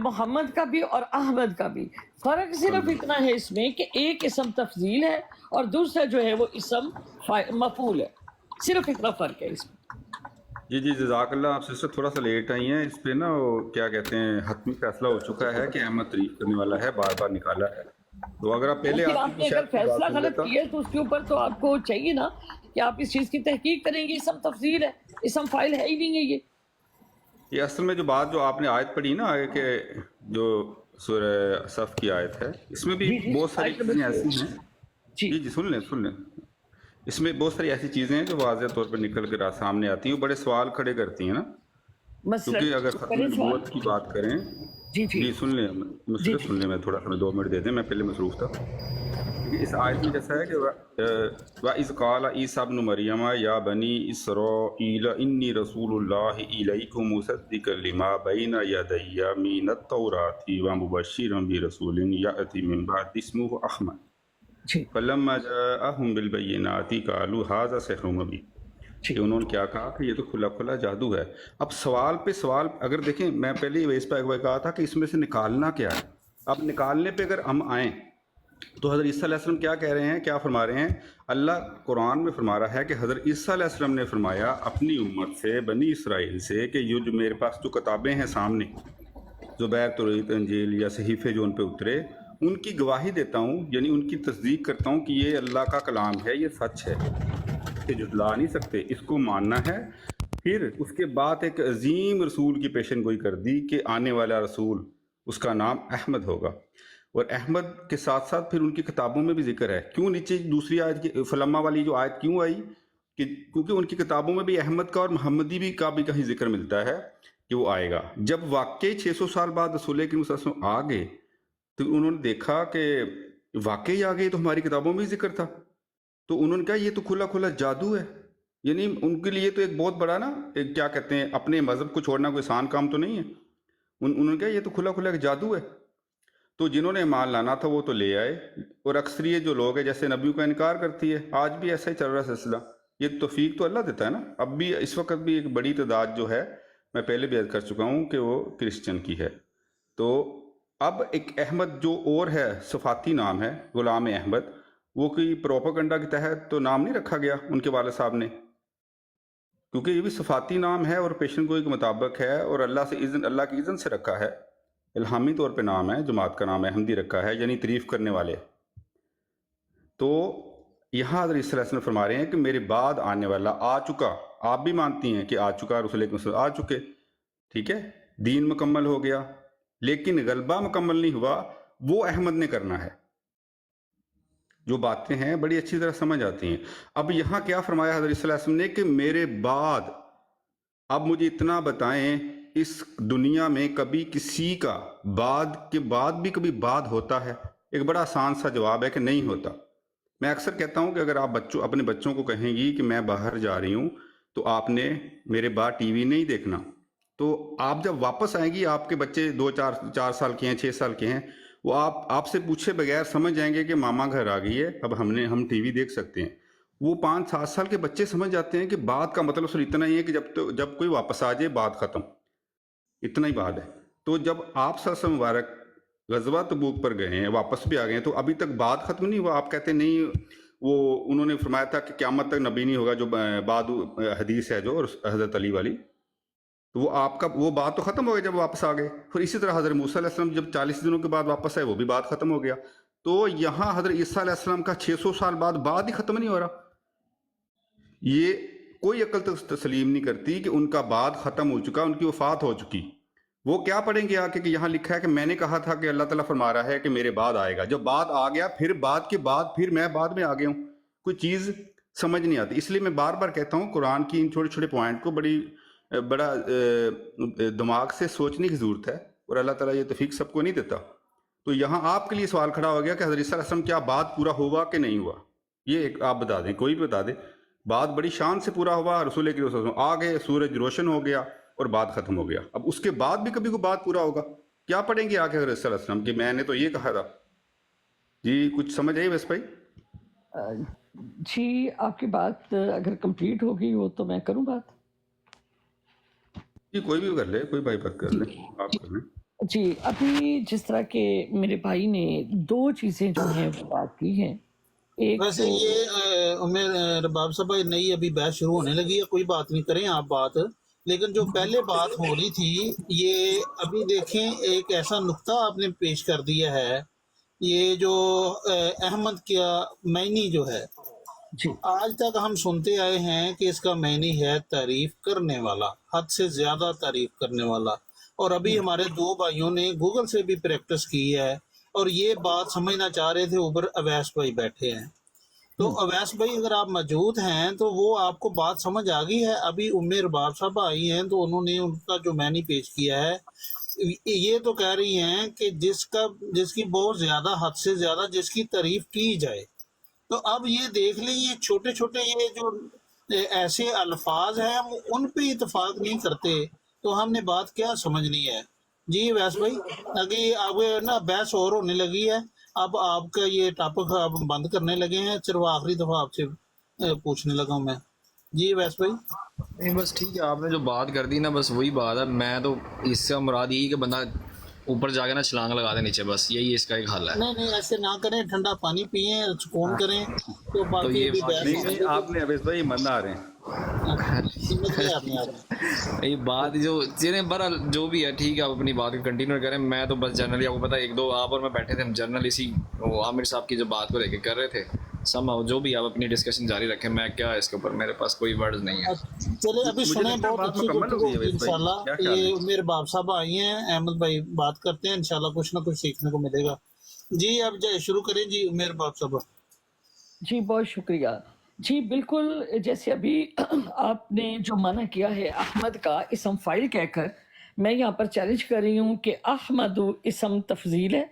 محمد کا بھی اور احمد کا بھی فرق صرف اتنا ہے اس میں کہ ایک اسم تفضیل ہے اور دوسرا جو ہے وہ اسم مفعول ہے، صرف اتنا فرق ہے اس میں۔ جی جزاک اللہ۔ آپ سسٹر تھوڑا سا لیٹ آئی ہیں، اس پہ نا وہ کیا کہتے ہیں حتمی فیصلہ ہو چکا ہے کہ احمد تعریف کرنے والا ہے، بار بار نکالا ہے، تو اگر آپ پہلے لیکن آتی آپ نے اگر فیصلہ غلط کیا ہے تو اس کے اوپر تو آپ کو چاہیے نا کہ آپ اس چیز کی تحقیق کریں گے۔ اسم تفضیل ہے، اسم فاعل ہے ہی نہیں ہے یہ اصل میں جو بات جو آپ نے آیت پڑھی نا آگے کہ جو سورہ صف کی آیت ہے، اس میں بھی بہت ساری چیزیں ایسی ہیں، جی سن لیں، اس میں بہت ساری ایسی چیزیں ہیں جو واضح طور پر نکل کر سامنے آتی ہیں، وہ بڑے سوال کھڑے کرتی ہیں نا، کیونکہ اگر ختم نبوت کی بات کریں، جی سن لیں، مجھے سن لیں، میں تھوڑا سا 2 منٹ دے دیں، میں پہلے مصروف تھا۔ اس آیت میں جیسا ہے کہ وَإِذْ قَالَ عِيسَىٰ ابْنُ مَرْيَمَ يَا بَنِي إِسْرَائِيلَ إِنِّي رَسُولُ اللَّهِ إِلَيْكُمْ مُصَدِّقًا لِمَا بَيْنَ يَدَيَّ مِنَ التَّوْرَاةِ وَمُبَشِّرًا بِرَسُولٍ يَأْتِي مِن بَعْدِي اسْمُهُ أَحْمَدُ فَلَمَّا جَاءَهُم بِالْبَيِّنَاتِ قَالُوا هَٰذَا سِحْرٌ مُبِينٌ، کہ انہوں نے کیا کہا کہ یہ تو کھلا کھلا جادو ہے۔ اب سوال پہ سوال اگر دیکھیں، میں پہلے ہی اس پہ کہا تھا کہ اس میں سے نکالنا کیا ہے۔ اب نکالنے پہ اگر ہم آئیں تو حضرت عیسیٰ علیہ السلام کیا کہہ رہے ہیں، کیا فرما رہے ہیں؟ اللہ قرآن میں فرما رہا ہے کہ حضرت عیسیٰ علیہ السلام نے فرمایا اپنی امت سے، بنی اسرائیل سے، کہ یہ جو میرے پاس جو کتابیں ہیں سامنے، زبیر، توریت، انجیل یا صحیفے جو ان پہ اترے، ان کی گواہی دیتا ہوں، یعنی ان کی تصدیق کرتا ہوں کہ یہ اللہ کا کلام ہے، یہ سچ ہے، کہ جھٹلا نہیں سکتے، اس کو ماننا ہے۔ پھر اس کے بعد ایک عظیم رسول کی پیشن گوئی کر دی کہ آنے والا رسول اس کا نام احمد ہوگا، اور احمد کے ساتھ ساتھ پھر ان کی کتابوں میں بھی ذکر ہے۔ کیوں نیچے دوسری آیت کی فلما والی جو آیت کیوں آئی؟ کہ کیونکہ ان کی کتابوں میں بھی احمد کا اور محمدی بھی کا بھی کہیں ذکر ملتا ہے کہ وہ آئے گا۔ جب واقعی 600 سال بعد رسول کریم صلی اللہ علیہ وسلم آ گئے تو انہوں نے دیکھا کہ واقعی آ گئے، تو ہماری کتابوں میں بھی ذکر تھا، تو انہوں نے کہا یہ تو کھلا کھلا جادو ہے۔ یعنی ان کے لیے تو ایک بہت بڑا نا ایک کیا کہتے ہیں، اپنے مذہب کو چھوڑنا کوئی آسان کام تو نہیں ہے۔ انہوں نے کہا یہ تو کھلا کھلا ایک جادو ہے۔ تو جنہوں نے ایمان لانا تھا وہ تو لے آئے، اور اکثریت جو لوگ ہیں جیسے نبیوں کا انکار کرتی ہے، آج بھی ایسا ہی چل رہا ہے سلسلہ۔ یہ توفیق تو اللہ دیتا ہے نا۔ اب بھی اس وقت بھی ایک بڑی تعداد جو ہے، میں پہلے بھی عرض کر چکا ہوں کہ وہ کرسچن کی ہے۔ تو اب ایک احمد جو اور ہے، صفاتی نام ہے غلام احمد، وہ کوئی پروپیگنڈا کے تحت تو نام نہیں رکھا گیا ان کے والد صاحب نے، کیونکہ یہ بھی صفاتی نام ہے اور پیشن گوئی کے مطابق ہے، اور اللہ کی اذن سے رکھا ہے، الہامی طور پہ نام ہے، جماعت کا نام احمدی رکھا ہے، یعنی تعریف کرنے والے۔ تو یہاں حضرت عیسیٰ علیہ السلام فرما رہے ہیں کہ میرے بعد آنے والا آ چکا، آپ بھی مانتی ہیں کہ آ چکا، رسول اکرم صلی اللہ علیہ وسلم آ چکے، ٹھیک ہے، دین مکمل ہو گیا، لیکن غلبہ مکمل نہیں ہوا، وہ احمد نے کرنا ہے۔ جو باتیں ہیں بڑی اچھی طرح سمجھ آتی ہیں۔ اب یہاں کیا فرمایا حضرت صلی اللہ علیہ وسلم نے کہ میرے بعد، اب مجھے اتنا بتائیں اس دنیا میں کبھی کسی کا بعد کے بعد بھی کبھی بعد ہوتا ہے؟ ایک بڑا آسان سا جواب ہے کہ نہیں ہوتا۔ میں اکثر کہتا ہوں کہ اگر آپ اپنے بچوں کو کہیں گی کہ میں باہر جا رہی ہوں تو آپ نے میرے بعد ٹی وی نہیں دیکھنا، تو آپ جب واپس آئیں گی، آپ کے بچے 4 سال کے ہیں، 6 سال کے ہیں، وہ آپ سے پوچھے بغیر سمجھ جائیں گے کہ ماما گھر آ گئی ہے، اب ہم ٹی وی دیکھ سکتے ہیں۔ وہ 5-7 سال کے بچے سمجھ جاتے ہیں کہ بعد کا مطلب صرف اتنا ہی ہے کہ جب کوئی واپس آ جائے بات ختم، اتنا ہی بات ہے۔ تو جب آپ صلی اللہ علیہ وسلم مبارک غزوہ تبوک پر گئے ہیں، واپس بھی آ گئے ہیں، تو ابھی تک بات ختم نہیں ہوا۔ آپ کہتے نہیں، وہ انہوں نے فرمایا تھا کہ قیامت تک نبی نہیں ہوگا، جو بعد حدیث ہے جو حضرت علی والی، تو وہ بات تو ختم ہو گئی جب واپس آ گئے۔ پھر اسی طرح حضرت موسیٰ علیہ السلام جب 40 دنوں کے بعد واپس آئے، وہ بھی بات ختم ہو گیا۔ تو یہاں حضرت عیسیٰ علیہ السلام کا 600 سال بعد بات ہی ختم نہیں ہو رہا۔ یہ کوئی عقل تسلیم نہیں کرتی کہ ان کا بعد ختم ہو چکا، ان کی وفات ہو چکی۔ وہ کیا پڑھیں گے آ کے کہ یہاں لکھا ہے کہ میں نے کہا تھا کہ اللہ تعالیٰ فرما رہا ہے کہ میرے بعد آئے گا۔ جب بعد آ گیا، پھر بعد کے بعد پھر میں بعد میں آ گیا ہوں، کوئی چیز سمجھ نہیں آتی۔ اس لیے میں بار بار کہتا ہوں قرآن کی ان چھوٹے چھوٹے پوائنٹ کو بڑا دماغ سے سوچنے کی ضرورت ہے، اور اللہ تعالیٰ یہ توفیق سب کو نہیں دیتا۔ تو یہاں آپ کے لیے سوال کھڑا ہو گیا کہ حضرت صلی اللہ علیہ وسلم کیا بعد پورا ہوا کہ نہیں ہوا؟ یہ ایک آپ بتا دیں، کوئی بھی بتا دے۔ بعد بڑی شان سے پورا ہوا، رسول کریم صلی اللہ علیہ وسلم آ گئے، سورج روشن ہو گیا اور بعد ختم ہو گیا۔ اب اس کے بعد بھی کبھی کوئی بات پورا ہوگا، کیا پڑھیں گے آ کے حضرت صلی اللہ علیہ وسلم کہ میں نے تو یہ کہا تھا؟ جی کچھ سمجھ آئی ویس بھائی؟ جی آپ کی بات اگر کمپلیٹ ہو گئی ہو تو میں کروں بات؟ جی کوئی بھی کر لے، کوئی بھائی بات کر لیں، آپ کر لیں۔ جی ابھی جس طرح کہ میرے بھائی نے دو چیزیں جو ہیں وہ بات کی ہیں، ایک ویسے تو یہ رباب صاحب نئی ابھی بحث شروع ہونے لگی ہے، کوئی بات نہیں کریں آپ بات، لیکن جو پہلے بات ہو رہی تھی یہ ابھی دیکھیں ایک ایسا نقطہ آپ نے پیش کر دیا ہے، یہ جو احمد کا معنی جو ہے جی آج تک ہم سنتے آئے ہیں کہ اس کا معنی ہے تعریف کرنے والا، حد سے زیادہ تعریف کرنے والا، اور ابھی ہمارے دو بھائیوں نے گوگل سے بھی پریکٹس کی ہے اور یہ بات سمجھنا چاہ رہے تھے، اوپر اویس بھائی بیٹھے ہیں، تو اویس بھائی اگر آپ موجود ہیں تو وہ آپ کو بات سمجھ آ گئی ہے؟ ابھی رباب صاحب آئی ہیں تو انہوں نے ان کا جو معنی پیش کیا ہے یہ تو کہہ رہی ہیں کہ جس کی بہت زیادہ حد سے زیادہ جس کی تعریف کی جائے، تو اب یہ دیکھ لیں یہ چھوٹے چھوٹے یہ جو ایسے الفاظ ہیں ہم ان پہ اتفاق نہیں کرتے تو ہم نے بات کیا سمجھنی ہے؟ جی ویس بھائی آگے اب نا بحث اور ہونے لگی ہے، اب آپ کا یہ ٹاپک اب بند کرنے لگے ہیں، صرف آخری دفعہ آپ سے پوچھنے لگا ہوں میں۔ جی ویس بھائی نہیں بس ٹھیک ہے، آپ نے جو بات کر دی نا بس وہی بات ہے، میں تو اس سے مراد یہی کہ بندہ اوپر جا کے نا چھلانگ لگا دے نیچے، بس یہی اس کا ایک حل ہے۔ نہیں ایسے نہ کریں، ٹھنڈا پانی پئیں، سکون کریں، تو باقی یہ ابھی بحث نہیں نہیں آپ نے اویس بھائی من آ رہے ہیں، سمجھ گئے آپ نے آپ یہ بات جو چیزیں بہرحال جو بھی ہے ٹھیک ہے، آپ اپنی بات کو کنٹینیو کریں، میں تو بس جنرلی آپ کو پتا ایک دو آپ اور میں بیٹھے تھے، ہم جنرل اسی وہ عامر صاحب کی جو بات کو لے کے کر رہے تھے، جو بھی آپ اپنی ڈسکشن جاری رکھیں، میں کیا اس کے اوپر میرے پاس کوئی ورڈز نہیں ہے۔ چلے ابھی مجھے سنیں، لگتا ہے بہت بات اچھی مکمل ہو گفتگو گئی ہے ہوگی اویس بھائی، انشاءاللہ۔ کیا خیال ہے؟ یہ میرے باپ صاحب آئی ہیں، احمد بھائی بات کرتے ہیں، انشاءاللہ کچھ نہ کچھ سیکھنے کو ملے گا۔ جی اب شروع کریں جی میرے باپ صاحب۔ جی بہت شکریہ۔ جی بالکل، جیسے ابھی آپ نے جو منع کیا ہے احمد کا اسم فائل کہہ کر، میں یہاں پر چیلنج کر رہی ہوں کہ احمد اسم تفضیل ہے۔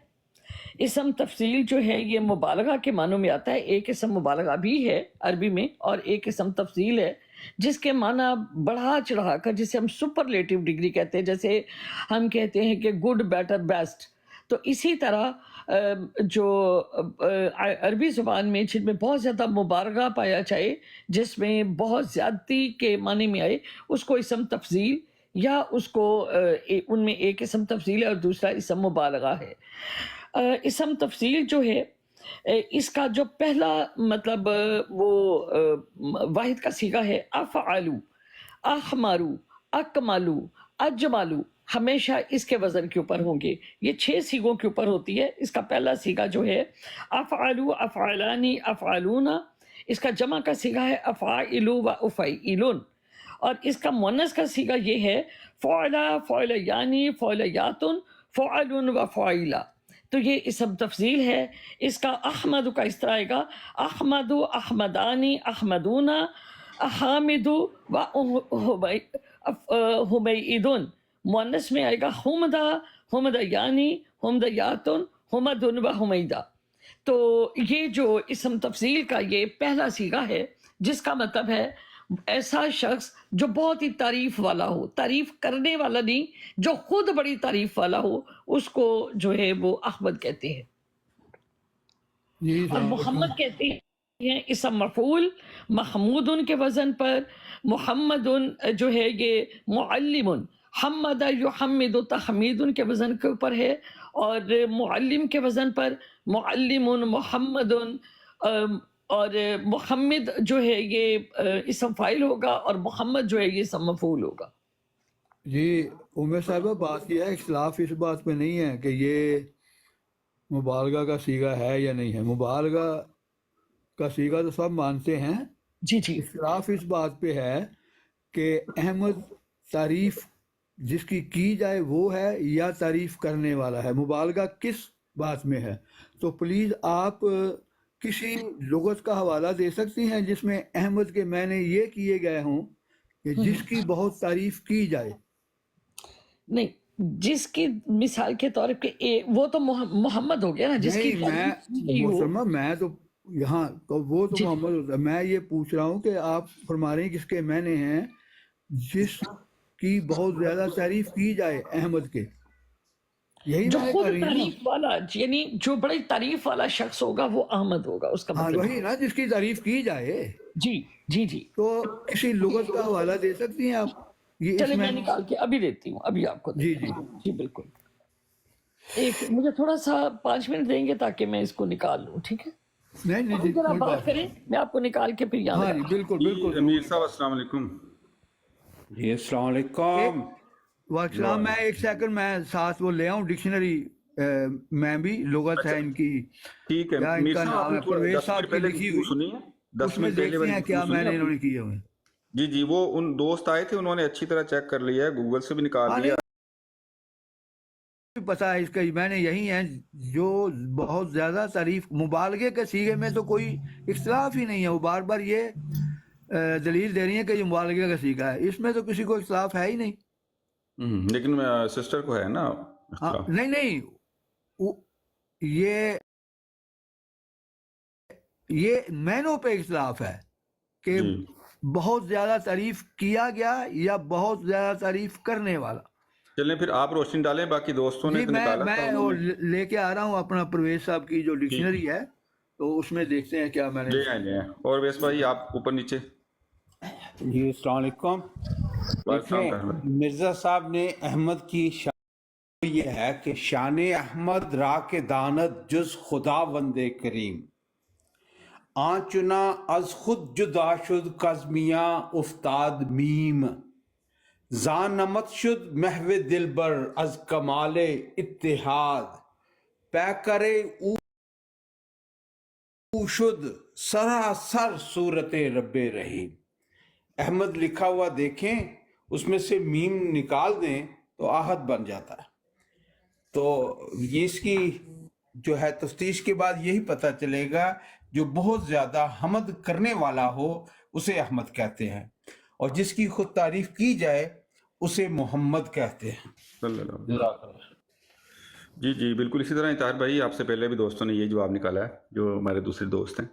اسم تفضیل جو ہے یہ مبالغہ کے معنوں میں آتا ہے، ایک اسم مبالغہ بھی ہے عربی میں اور ایک اسم تفضیل ہے جس کے معنی بڑھا چڑھا کر، جسے ہم سپرلیٹو ڈگری کہتے ہیں، جیسے ہم کہتے ہیں کہ گڈ بیٹر بیسٹ، تو اسی طرح جو عربی زبان میں جن میں بہت زیادہ مبالغہ پایا جائے، جس میں بہت زیادتی کے معنی میں آئے، اس کو اسم تفضیل، یا اس کو ان میں ایک اسم تفضیل ہے اور دوسرا اسم مبالغہ ہے۔ اسم تفضیل جو ہے اس کا جو پہلا مطلب وہ واحد کا صیغہ ہے افعلو، احمرو، اکملو، اجملو، ہمیشہ اس کے وزن کے اوپر ہوں گے، یہ 6 صیغوں کے اوپر ہوتی ہے۔ اس کا پہلا صیغہ جو ہے افعلو، افعلانی، افعلونا، اس کا جمع کا صیغہ ہے افعلو و افعلون، اور اس کا مؤنث کا صیغہ یہ ہے فعلا، فعلیانی، فعلیاتن، فعلن و فعیلا۔ تو یہ اسم تفضیل ہے۔ اس کا احمد کا اس طرح آئے گا احمد، احمدانی، احمدونا، حامد و حمیدن، مؤنث میں آئے گا حمدہ، حمدیانی، حمدیاتن، حمدن و حمیدہ۔ تو یہ جو اسم تفضیل کا یہ پہلا صیغہ ہے، جس کا مطلب ہے ایسا شخص جو بہت ہی تعریف والا ہو، تعریف کرنے والا نہیں، جو خود بڑی تعریف والا ہو، اس کو جو ہے وہ احمد کہتے ہیں۔ اور محمد کہتے ہیں اسم مفعول، محمود کے وزن پر، محمد جو ہے یہ معلم، حمد یحمد تحمید کے وزن کے اوپر ہے، اور معلم کے وزن پر معلم، محمد، اور محمد جو ہے یہ اسم فاعل ہوگا، اور محمد جو ہے یہ اسم مفعول ہوگا۔ جی عمر صاحبہ، بات یہ ہے، اختلاف اس بات پہ نہیں ہے کہ یہ مبالغہ کا صیغہ ہے یا نہیں ہے، مبالغہ کا صیغہ تو سب مانتے ہیں۔ جی جی، اختلاف اس بات پہ ہے کہ احمد تعریف جس کی جائے وہ ہے یا تعریف کرنے والا ہے، مبالغہ کس بات میں ہے؟ تو پلیز آپ کسی لغت کا حوالہ دے سکتی ہیں جس میں احمد کے معنی یہ کیے گئے ہوں کہ جس کی بہت تعریف کی جائے؟ نہیں، جس کی مثال کے طور پہ وہ تو محمد ہو گیا نا، جس کی محترمہ میں تو یہاں وہ تو محمد ہوتا ہے، میں یہ پوچھ رہا ہوں کہ آپ فرما رہے ہیں کس کے معنی ہیں جس کی بہت زیادہ تعریف کی جائے احمد کے، یہی جو میں خود کر رہی ہوں تعریف والا، یعنی جو بڑی تعریف والا شخص ہوگا وہ احمد ہوگا، اس کا ہاں مطلب وہی نا، جس کی تعریف کی جائے۔ جی جی جی، تو کسی لغت کا حوالہ دے سکتی ہیں آپ؟ یہ چلے اس میں نکال کے ابھی دیتی ہوں، ابھی آپ کو جی دیتی ہوں۔ جی بالکل۔ ایک مجھے تھوڑا سا 5 منٹ دیں گے تاکہ میں اس کو نکال لوں, ٹھیک ہے؟ نہیں ابھی ذرا بات کریں, میں آپ کو نکال کے پھر یہاں ہاں جی لگا. بالکل بالکل. امیر صاحب السلام علیکم. جی السلام علیکم. والسلام. میں ایک سیکنڈ میں ساتھ وہ لے آؤں ڈکشنری میں بھی لغت ہے ان کی, ٹھیک ہے کیا ان امیر کا صاحب, آپ نام نے ہے پرویز صاحب کی لکھی ہوئی, سنی ہے 10 اس میں منٹ پہلے دیکھتے والی ہیں کیا گفتگو میں سنی نے آپ انہوں نے؟ نے کیے ہوئے. جی جی, وہ ان دوست آئے تھے, انہوں نے اچھی طرح چیک کر لیا ہے, گوگل سے بھی نکال لیا. پتا ہے اس کا, میں نے یہی ہے جو بہت زیادہ تعریف, مبالغے کے سیغے میں تو کوئی اختلاف ہی نہیں ہے. وہ بار بار یہ دلیل دے رہی ہیں کہ یہ مبالغے کا سیغہ ہے, اس میں تو کسی کو اختلاف ہے ہی نہیں. لیکن سسٹر کو ہے نا اختلاف. نہیں یہ مینوں پہ اختلاف ہے کہ بہت زیادہ تعریف کیا گیا یا بہت زیادہ تعریف کرنے والا. چلیں پھر آپ روشنی ڈالیں, باقی دوستوں نے جی تو نکالا تھا, میں انہوں نے لے کے آ رہا ہوں اپنا پرویز صاحب کی جو ڈکشنری ہے, تو اس میں دیکھتے ہیں کیا میں نے. لے آئیں. اور ویس بھائی آپ اوپر نیچے. جی السلام علیکم. دیکھیں مرزا صاحب نے احمد کی شان یہ ہے کہ شان احمد را کے داند جز خدا وندے کریم, آنچنا از خود جدا شد کزمیاں افتاد میم, زان نمت شد محو دلبر از کمال اتحاد, پیکرے او شد سراسر صورت رب رحیم. احمد لکھا ہوا دیکھیں, اس میں سے میم نکال دیں تو آہد بن جاتا ہے. تو یہ اس کی جو ہے تفتیش کے بعد یہی پتہ چلے گا, جو بہت زیادہ حمد کرنے والا ہو اسے احمد کہتے ہیں, اور جس کی خود تعریف کی جائے اسے محمد کہتے ہیں. صلی اللہ علیہ وسلم. جی جی بالکل اسی طرح طاہر بھائی, آپ سے پہلے بھی دوستوں نے یہ جواب نکالا ہے, جو ہمارے دوسرے دوست ہیں.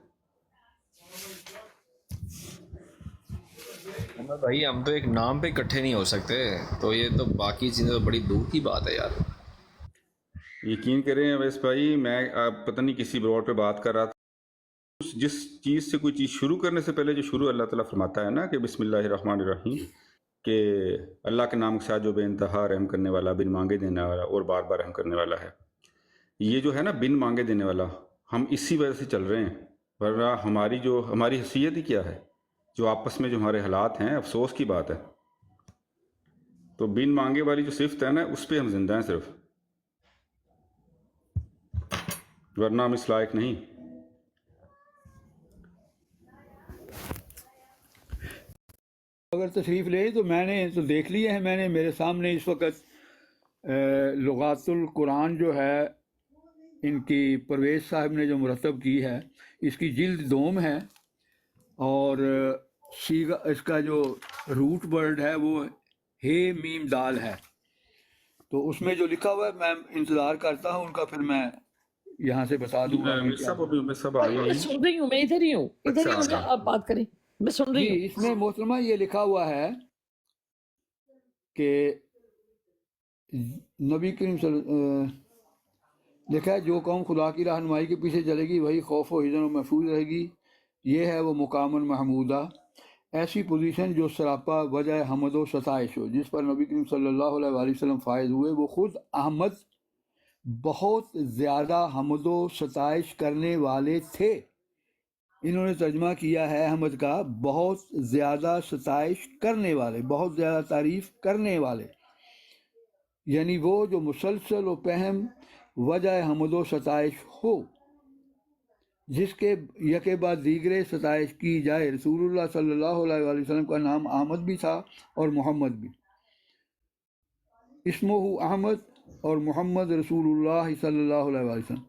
بھائی ہم تو ایک نام پہ اکٹھے نہیں ہو سکتے, تو یہ تو باقی چیزیں تو بڑی دور کی بات ہے یار. یقین کریں اویس بھائی, میں پتہ نہیں کسی بروڈ پہ بات کر رہا تھا, جس چیز سے کوئی چیز شروع کرنے سے پہلے جو شروع اللہ تعالیٰ فرماتا ہے نا کہ بسم اللہ الرحمن الرحیم, کہ اللہ کے نام کے ساتھ جو بے انتہا رحم کرنے والا, بن مانگے دینے والا اور بار بار رحم کرنے والا ہے. یہ جو ہے نا بن مانگے دینے والا, ہم اسی وجہ سے چل رہے ہیں, ورنہ ہماری حیثیت ہی کیا ہے, جو آپس میں جو ہمارے حالات ہیں, افسوس کی بات ہے. تو بن مانگے والی جو صفت ہے نا, اس پہ ہم زندہ ہیں صرف, ورنہ ہم اس لائق نہیں. اگر تشریف لے تو میں نے تو دیکھ لیا ہے, میں نے میرے سامنے اس وقت لغات القرآن جو ہے ان کی پرویز صاحب نے جو مرتب کی ہے, اس کی جلد دوم ہے, اور سیگا اس کا جو روٹ ورڈ ہے وہ ہے میم دال ہے. تو اس میں جو لکھا ہوا ہے میں انتظار کرتا ہوں ان کا, پھر میں یہاں سے بتا دوں گا. میں سن رہی ہوں, میں ادھر ہی ہوں, آپ بات کریں, میں سن رہی ہوں. اس میں محترمہ یہ لکھا ہوا ہے کہ نبی کریم لکھا ہے, جو قوم خدا کی رہنمائی کے پیچھے چلے گی وہی خوف و حزن و محفوظ رہے گی, یہ ہے وہ مقام محمودہ, ایسی پوزیشن جو سراپا وجہ حمد و ستائش ہو, جس پر نبی کریم صلی اللہ علیہ وآلہ وسلم فائز ہوئے. وہ خود احمد بہت زیادہ حمد و ستائش کرنے والے تھے. انہوں نے ترجمہ کیا ہے احمد کا, بہت زیادہ ستائش کرنے والے, بہت زیادہ تعریف کرنے والے, یعنی وہ جو مسلسل و پہم وجہ حمد و ستائش ہو, جس کے یکے بعد دیگرے ستائش کی جائے. رسول اللہ صلی اللہ علیہ وآلہ وسلم کا نام احمد بھی تھا اور محمد بھی, اسمہ احمد اور محمد رسول اللہ صلی اللہ علیہ وآلہ وسلم.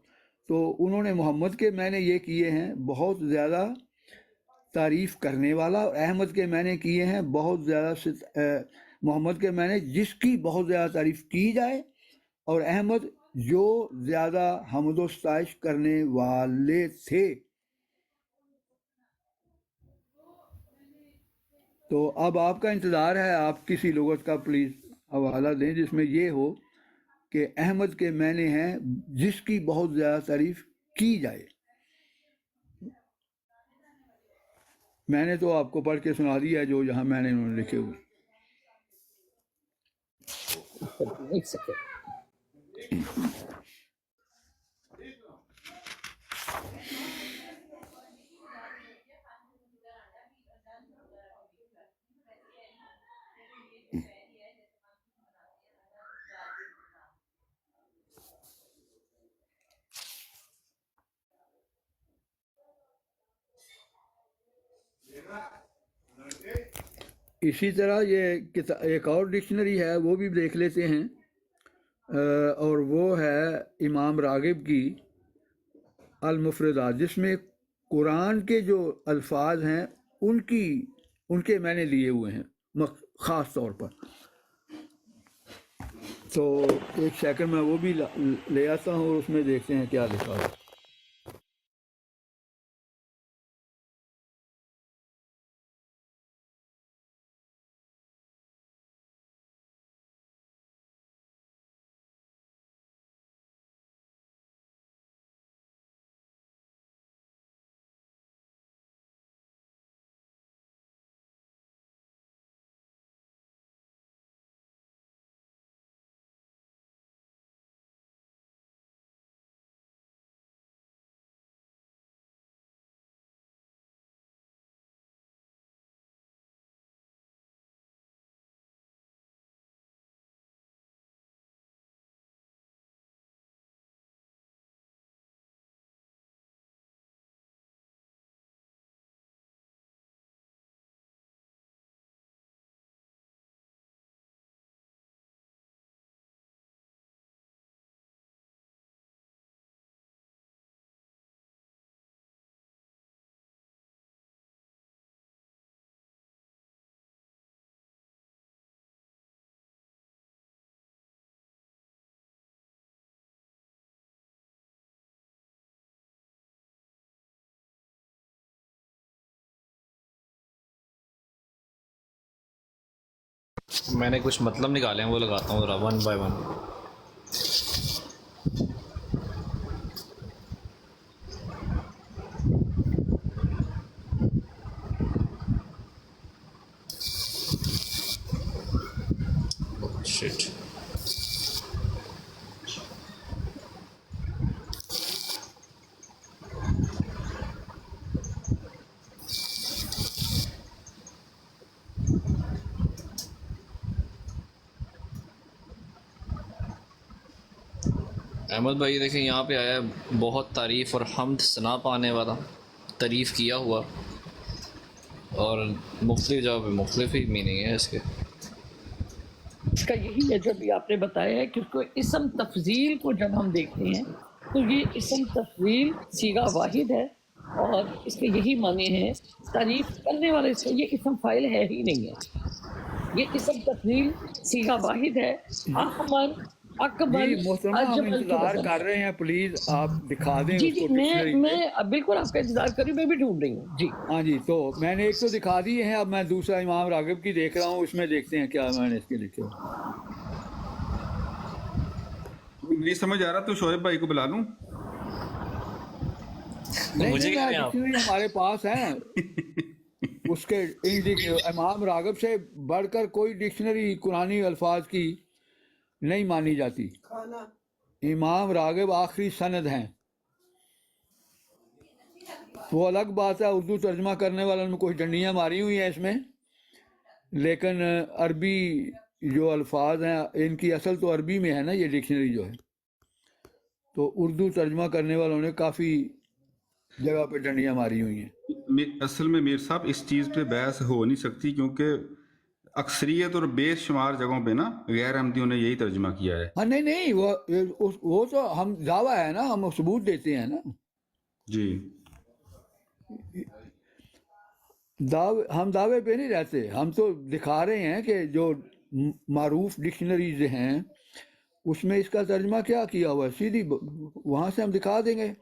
تو انہوں نے محمد کے معنی یہ کیے ہیں بہت زیادہ تعریف کرنے والا, اور احمد کے معنی کیے ہیں بہت زیادہ محمد کے معنی جس کی بہت زیادہ تعریف کی جائے, اور احمد جو زیادہ حمد و ستائش کرنے والے تھے. تو اب آپ کا انتظار ہے, آپ کسی لغت کا پلیز حوالہ دیں جس میں یہ ہو کہ احمد کے معنی ہیں جس کی بہت زیادہ تعریف کی جائے. میں نے تو آپ کو پڑھ کے سنا دیا جو یہاں میں نے انہوں نے لکھے ہوئے. ایک سیکنڈ. اسی طرح یہ ایک اور ڈکشنری ہے وہ بھی دیکھ لیتے ہیں، اور وہ ہے امام راغب کی المفردات، جس میں قرآن کے جو الفاظ ہیں ان کے میں نے لیے ہوئے ہیں خاص طور پر. تو ایک سیکنڈ میں وہ بھی لے آتا ہوں اور اس میں دیکھتے ہیں کیا لکھا ہے. میں نے کچھ مطلب نکالے ہیں وہ لگاتا ہوں ذرا ون بائی ون. شٹ. احمد بھائی دیکھیں یہاں پہ آیا ہے بہت تعریف اور حمد ثنا پانے والا، تعریف کیا ہوا، اور مختلف جگہ پہ مختلف ہی میننگ ہے اس کے. اس کا یہی ہے جو ابھی آپ نے بتایا ہے کہ اس کو اسم تفضیل کو جب ہم دیکھتے ہیں تو یہ اسم تفضیل صیغہ واحد ہے، اور اس کے یہی معنی ہیں تعریف کرنے والے. اس کا یہ اسم فاعل ہے ہی نہیں ہے، یہ اسم تفضیل صیغہ واحد ہے. احمد، اکبر، جی محترمہ ہم اجمل کے انتظار بدل. کر رہے ہیں، پلیز آپ دکھا دیں جی اس جی کو ڈکشنری میں بالکل آپ کا انتظار کر رہی ہوں، میں بھی ڈھونڈ رہی ہوں. جی ہاں جی، تو میں نے ایک تو دکھا دیے ہیں، اب میں دوسرا امام راغب کی دیکھ رہا ہوں، اس میں دیکھتے ہیں کیا میں نے اس کے لکھے. نہیں سمجھ آ رہا تو شعیب بھائی کو بلا لوں. مجھے کہہ رہے ہیں آپ؟ ڈکشنری ہمارے پاس ہے اس کے امام راغب سے بڑھ کر کوئی ڈکشنری قرآنی الفاظ کی نہیں مانی جاتی. امام راغب آخری سند ہیں. وہ الگ بات ہے اردو ترجمہ کرنے والوں نے کچھ ڈنڈیاں ماری ہوئی ہیں اس میں، لیکن عربی جو الفاظ ہیں ان کی اصل تو عربی میں ہے نا یہ ڈکشنری جو ہے، تو اردو ترجمہ کرنے والوں نے کافی جگہ پہ ڈنڈیاں ماری ہوئی ہیں. اصل میں میر صاحب اس چیز پہ بحث ہو نہیں سکتی، کیونکہ اکثریت اور بے شمار جگہوں پہ نا غیر احمدیوں نے یہی ترجمہ کیا ہے. ہاں نہیں وہ تو ہم دعویٰ ہے نا، ہم ثبوت دیتے ہیں نا. جی ہم دعوے پہ نہیں رہتے، ہم تو دکھا رہے ہیں کہ جو معروف ڈکشنریز ہیں اس میں اس کا ترجمہ کیا کیا ہوا ہے، سیدھی وہاں سے ہم دکھا دیں گے.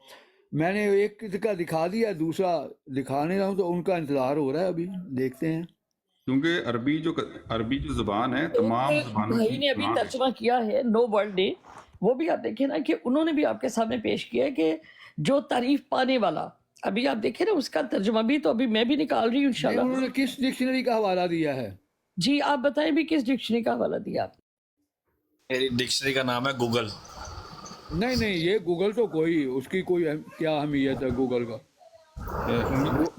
میں نے ایک کا دکھا دیا، دوسرا دکھانے رہا ہوں، تو ان کا انتظار ہو رہا ہے، ابھی دیکھتے ہیں. کیونکہ عربی جو زبان ہے تمام زبانوں بھائی کی نے ابھی زبان ہے. ترجمہ کیا ہے نو ورلڈ ڈے، وہ بھی آپ دیکھیں نا کہ انہوں نے بھی آپ کے سامنے پیش کیا ہے کہ جو تعریف پانے والا، ابھی آپ دیکھیں نا اس کا ترجمہ بھی تو ابھی میں بھی نکال رہی ہوں انشاءاللہ. انہوں نے کس ڈکشنری کا حوالہ دیا ہے؟ جی آپ بتائیں بھی کس ڈکشنری کا حوالہ دیا آپ؟ میری ڈکشنری کا نام ہے گوگل. نہیں یہ گوگل تو کوئی اس کی کوئی کیا اہمیت ہے گوگل کا.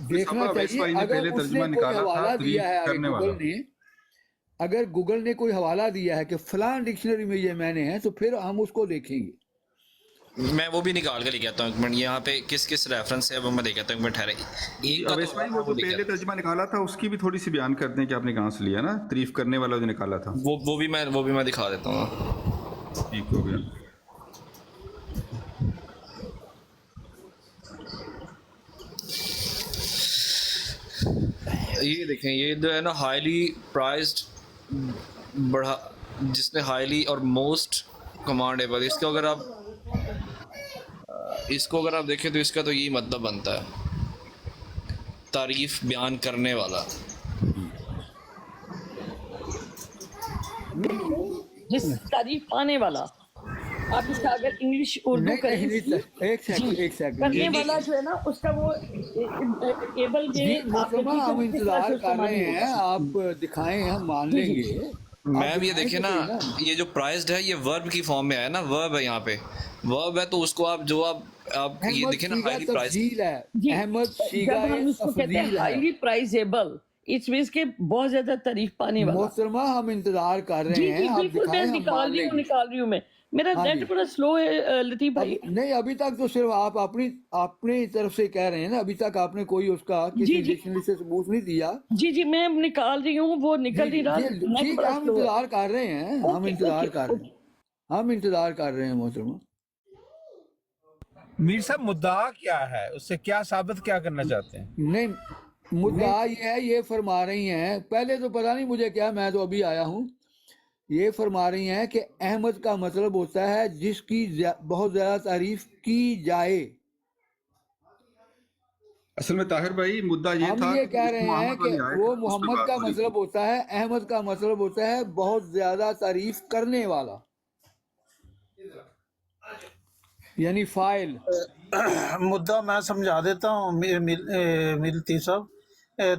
دیکھنا چاہیے اگر اس نے کوئی حوالہ دیا ہے، اگر گوگل نے کوئی حوالہ دیا ہے کہ فلاں ڈکشنری میں یہ معنی ہے، تو پھر ہم اس کو دیکھیں گے. میں وہ بھی نکال کے لے کے آتا ہوں ایک منٹ. یہاں پہ کس کس ریفرنس ہے وہ میں لے کے آتا ہوں. ایک منٹ ٹھہرے. ایک کا اویس بھائی وہ جو پہلے ترجمہ نکالا تھا اس کی بھی تھوڑی سی بیان کرتے ہیں کہ آپ نے کہاں سے لیا نا, تعریف کرنے والا جو نکالا تھا وہ بھی میں دکھا دیتا ہوں. ٹھیک ہو گیا. یہ دیکھیں, یہ جو ہے نا ہائیلی پرائزڈ بڑھا, جس نے ہائیلی اور موسٹ کمانڈیبل, اس کو اگر آپ دیکھیں تو اس کا تو یہی مطلب بنتا ہے, تعریف بیان کرنے والا. جس تعریف پانے والا. آپ اس کا اگر انگلش اردو کریں, ایک سیکنڈ کرنے والا جو ہے نا اس کا وہ ایبل کے محترمہ ہم انتظار کر رہے ہیں, آپ دکھائیں ہم مان لیں گے. میم یہ دیکھیں نا, یہ جو پرائزڈ ہے یہ ورب کی فارم میں آیا نا, ورب ہے یہاں پہ, ورب ہے, تو اس کو آپ یہ دیکھیں نا ہائیلی پرائزڈ ہے. احمد سیگا ہائیلی پرائزیبل, اس ویز کے بہت زیادہ تعریف پانے والا. محترمہ ہم انتظار کر رہے ہیں, آپ بالکل میں نکال رہی ہوں میں. میرا نیٹ بڑا سلو ہے لطیف بھائی. نہیں ابھی تک تو صرف آپ اپنی طرف سے کہہ رہے ہیں نا, ابھی تک آپ نے کوئی اس کا کسی ڈکشنری سے ثبوت نہیں دیا. جی میں نکال رہی ہوں, وہ نکل نہیں رہا. ٹھیک ہے, ہم انتظار کر رہے ہیں, ہم انتظار کر رہے ہیں محترمہ. میر صاحب مدعا کیا ہے, اس سے کیا ثابت کیا کرنا چاہتے ہیں؟ نہیں مدعا یہ ہے, یہ فرما رہی ہیں, پہلے تو پتہ نہیں مجھے کیا, میں تو ابھی آیا ہوں. یہ فرما رہی ہیں کہ احمد کا مطلب ہوتا ہے جس کی بہت زیادہ تعریف کی جائے. اصل میں طاہر بھائی مدعا یہ تھا, ہم یہ کہہ رہے ہیں کہ وہ محمد کا مطلب ہوتا ہے, احمد کا مطلب ہوتا ہے بہت زیادہ تعریف کرنے والا, یعنی فائل. مدعا میں سمجھا دیتا ہوں ملتی صاحب.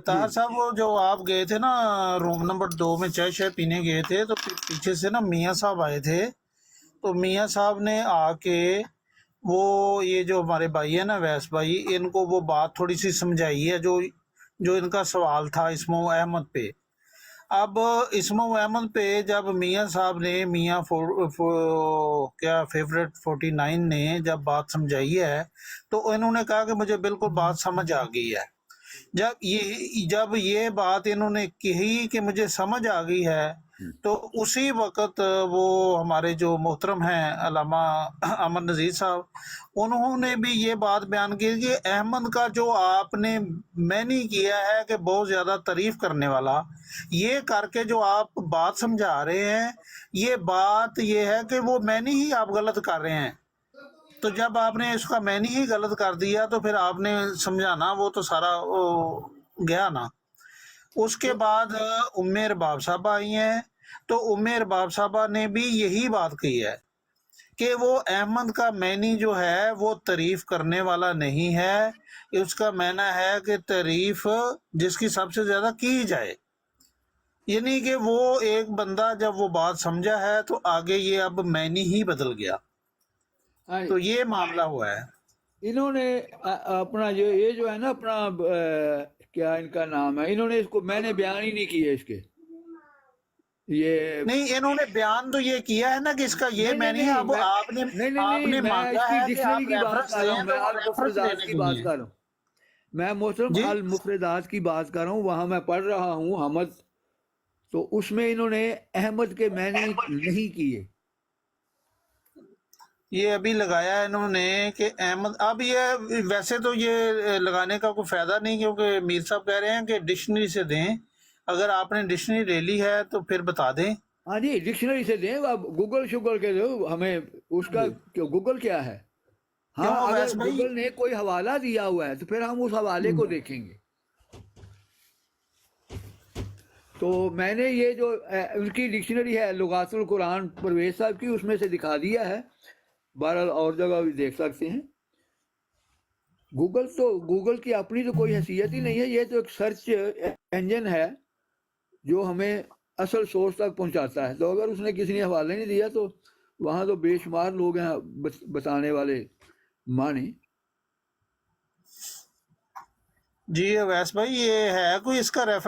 طاہر صاحب وہ جو آپ گئے تھے نا روم نمبر 2 میں چائے پینے گئے تھے, تو پیچھے سے نا میاں صاحب آئے تھے, تو میاں صاحب نے آ کے وہ یہ جو ہمارے بھائی ہیں نا ویس بھائی, ان کو وہ بات تھوڑی سی سمجھائی ہے جو ان کا سوال تھا اسمو احمد پہ. اب اسمو احمد پہ جب میاں صاحب نے میاں کیا فیوریٹ 49 نے جب بات سمجھائی ہے, تو انہوں نے کہا کہ مجھے بالکل بات سمجھ آ گئی ہے. جب یہ بات انہوں نے کہی کہ مجھے سمجھ آ گئی ہے, تو اسی وقت وہ ہمارے جو محترم ہیں علامہ امن نذیر صاحب, انہوں نے بھی یہ بات بیان کی کہ احمد کا جو آپ نے معنی کیا ہے کہ بہت زیادہ تعریف کرنے والا, یہ کر کے جو آپ بات سمجھا رہے ہیں, یہ بات یہ ہے کہ وہ معنی ہی آپ غلط کر رہے ہیں. تو جب آپ نے اس کا معنی ہی غلط کر دیا تو پھر آپ نے سمجھانا وہ تو سارا گیا نا. اس کے بعد ام ارباب صاحبہ آئی ہیں, تو ام ارباب صاحبہ نے بھی یہی بات کی ہے کہ وہ احمد کا معنی جو ہے وہ تعریف کرنے والا نہیں ہے, اس کا معنی ہے کہ تعریف جس کی سب سے زیادہ کی جائے. یعنی کہ وہ ایک بندہ جب وہ بات سمجھا ہے تو آگے یہ اب معنی ہی بدل گیا, تو یہ معاملہ ہوا ہے. انہوں نے اپنا یہ جو ہے نا اپنا کیا ان کا نام ہے, انہوں نے اس کو میں نے بیان ہی نہیں کیا اس کے. یہ نہیں, انہوں نے بیان تو یہ کیا ہے نا کہ اس کا یہ معنی ہے. اب آپ نے مانگا ہے کہ آپ ریفرنس دیں, تو المفردات کی بات کر رہا ہوں میں محترم, المفردات کی بات کر رہا ہوں, وہاں میں پڑھ رہا ہوں حمد, تو اس میں انہوں نے احمد کے معنی نہیں کیے. یہ ابھی لگایا ہے انہوں نے کہ احمد, اب یہ ویسے تو یہ لگانے کا کوئی فائدہ نہیں, کیونکہ میر صاحب کہہ رہے ہیں کہ ڈکشنری سے دیں. اگر آپ نے ڈکشنری لے لی ہے تو پھر بتا دیں. ہاں جی ڈکشنری سے دیں, اب گوگل شگل کے دو ہمیں اس کا گوگل کیا ہے. ہاں اگر گوگل نے کوئی حوالہ دیا ہوا ہے تو پھر ہم اس حوالے کو دیکھیں گے. تو میں نے یہ جو ان کی ڈکشنری ہے لغات القرآن پرویز صاحب کی, اس میں سے دکھا دیا ہے, بہرحال اور جگہ بھی دیکھ سکتے ہیں. گوگل کی اپنی تو کوئی حیثیت ہی نہیں ہے, یہ تو ایک سرچ انجن ہے جو ہمیں اصل سورس تک پہنچاتا ہے. تو اگر اس نے کسی نے حوالے نہیں دیا تو وہاں تو بے شمار لوگ ہیں بتانے والے معنی. جی اویس بھائی, یہ ہے کوئی اس کا ریفرنس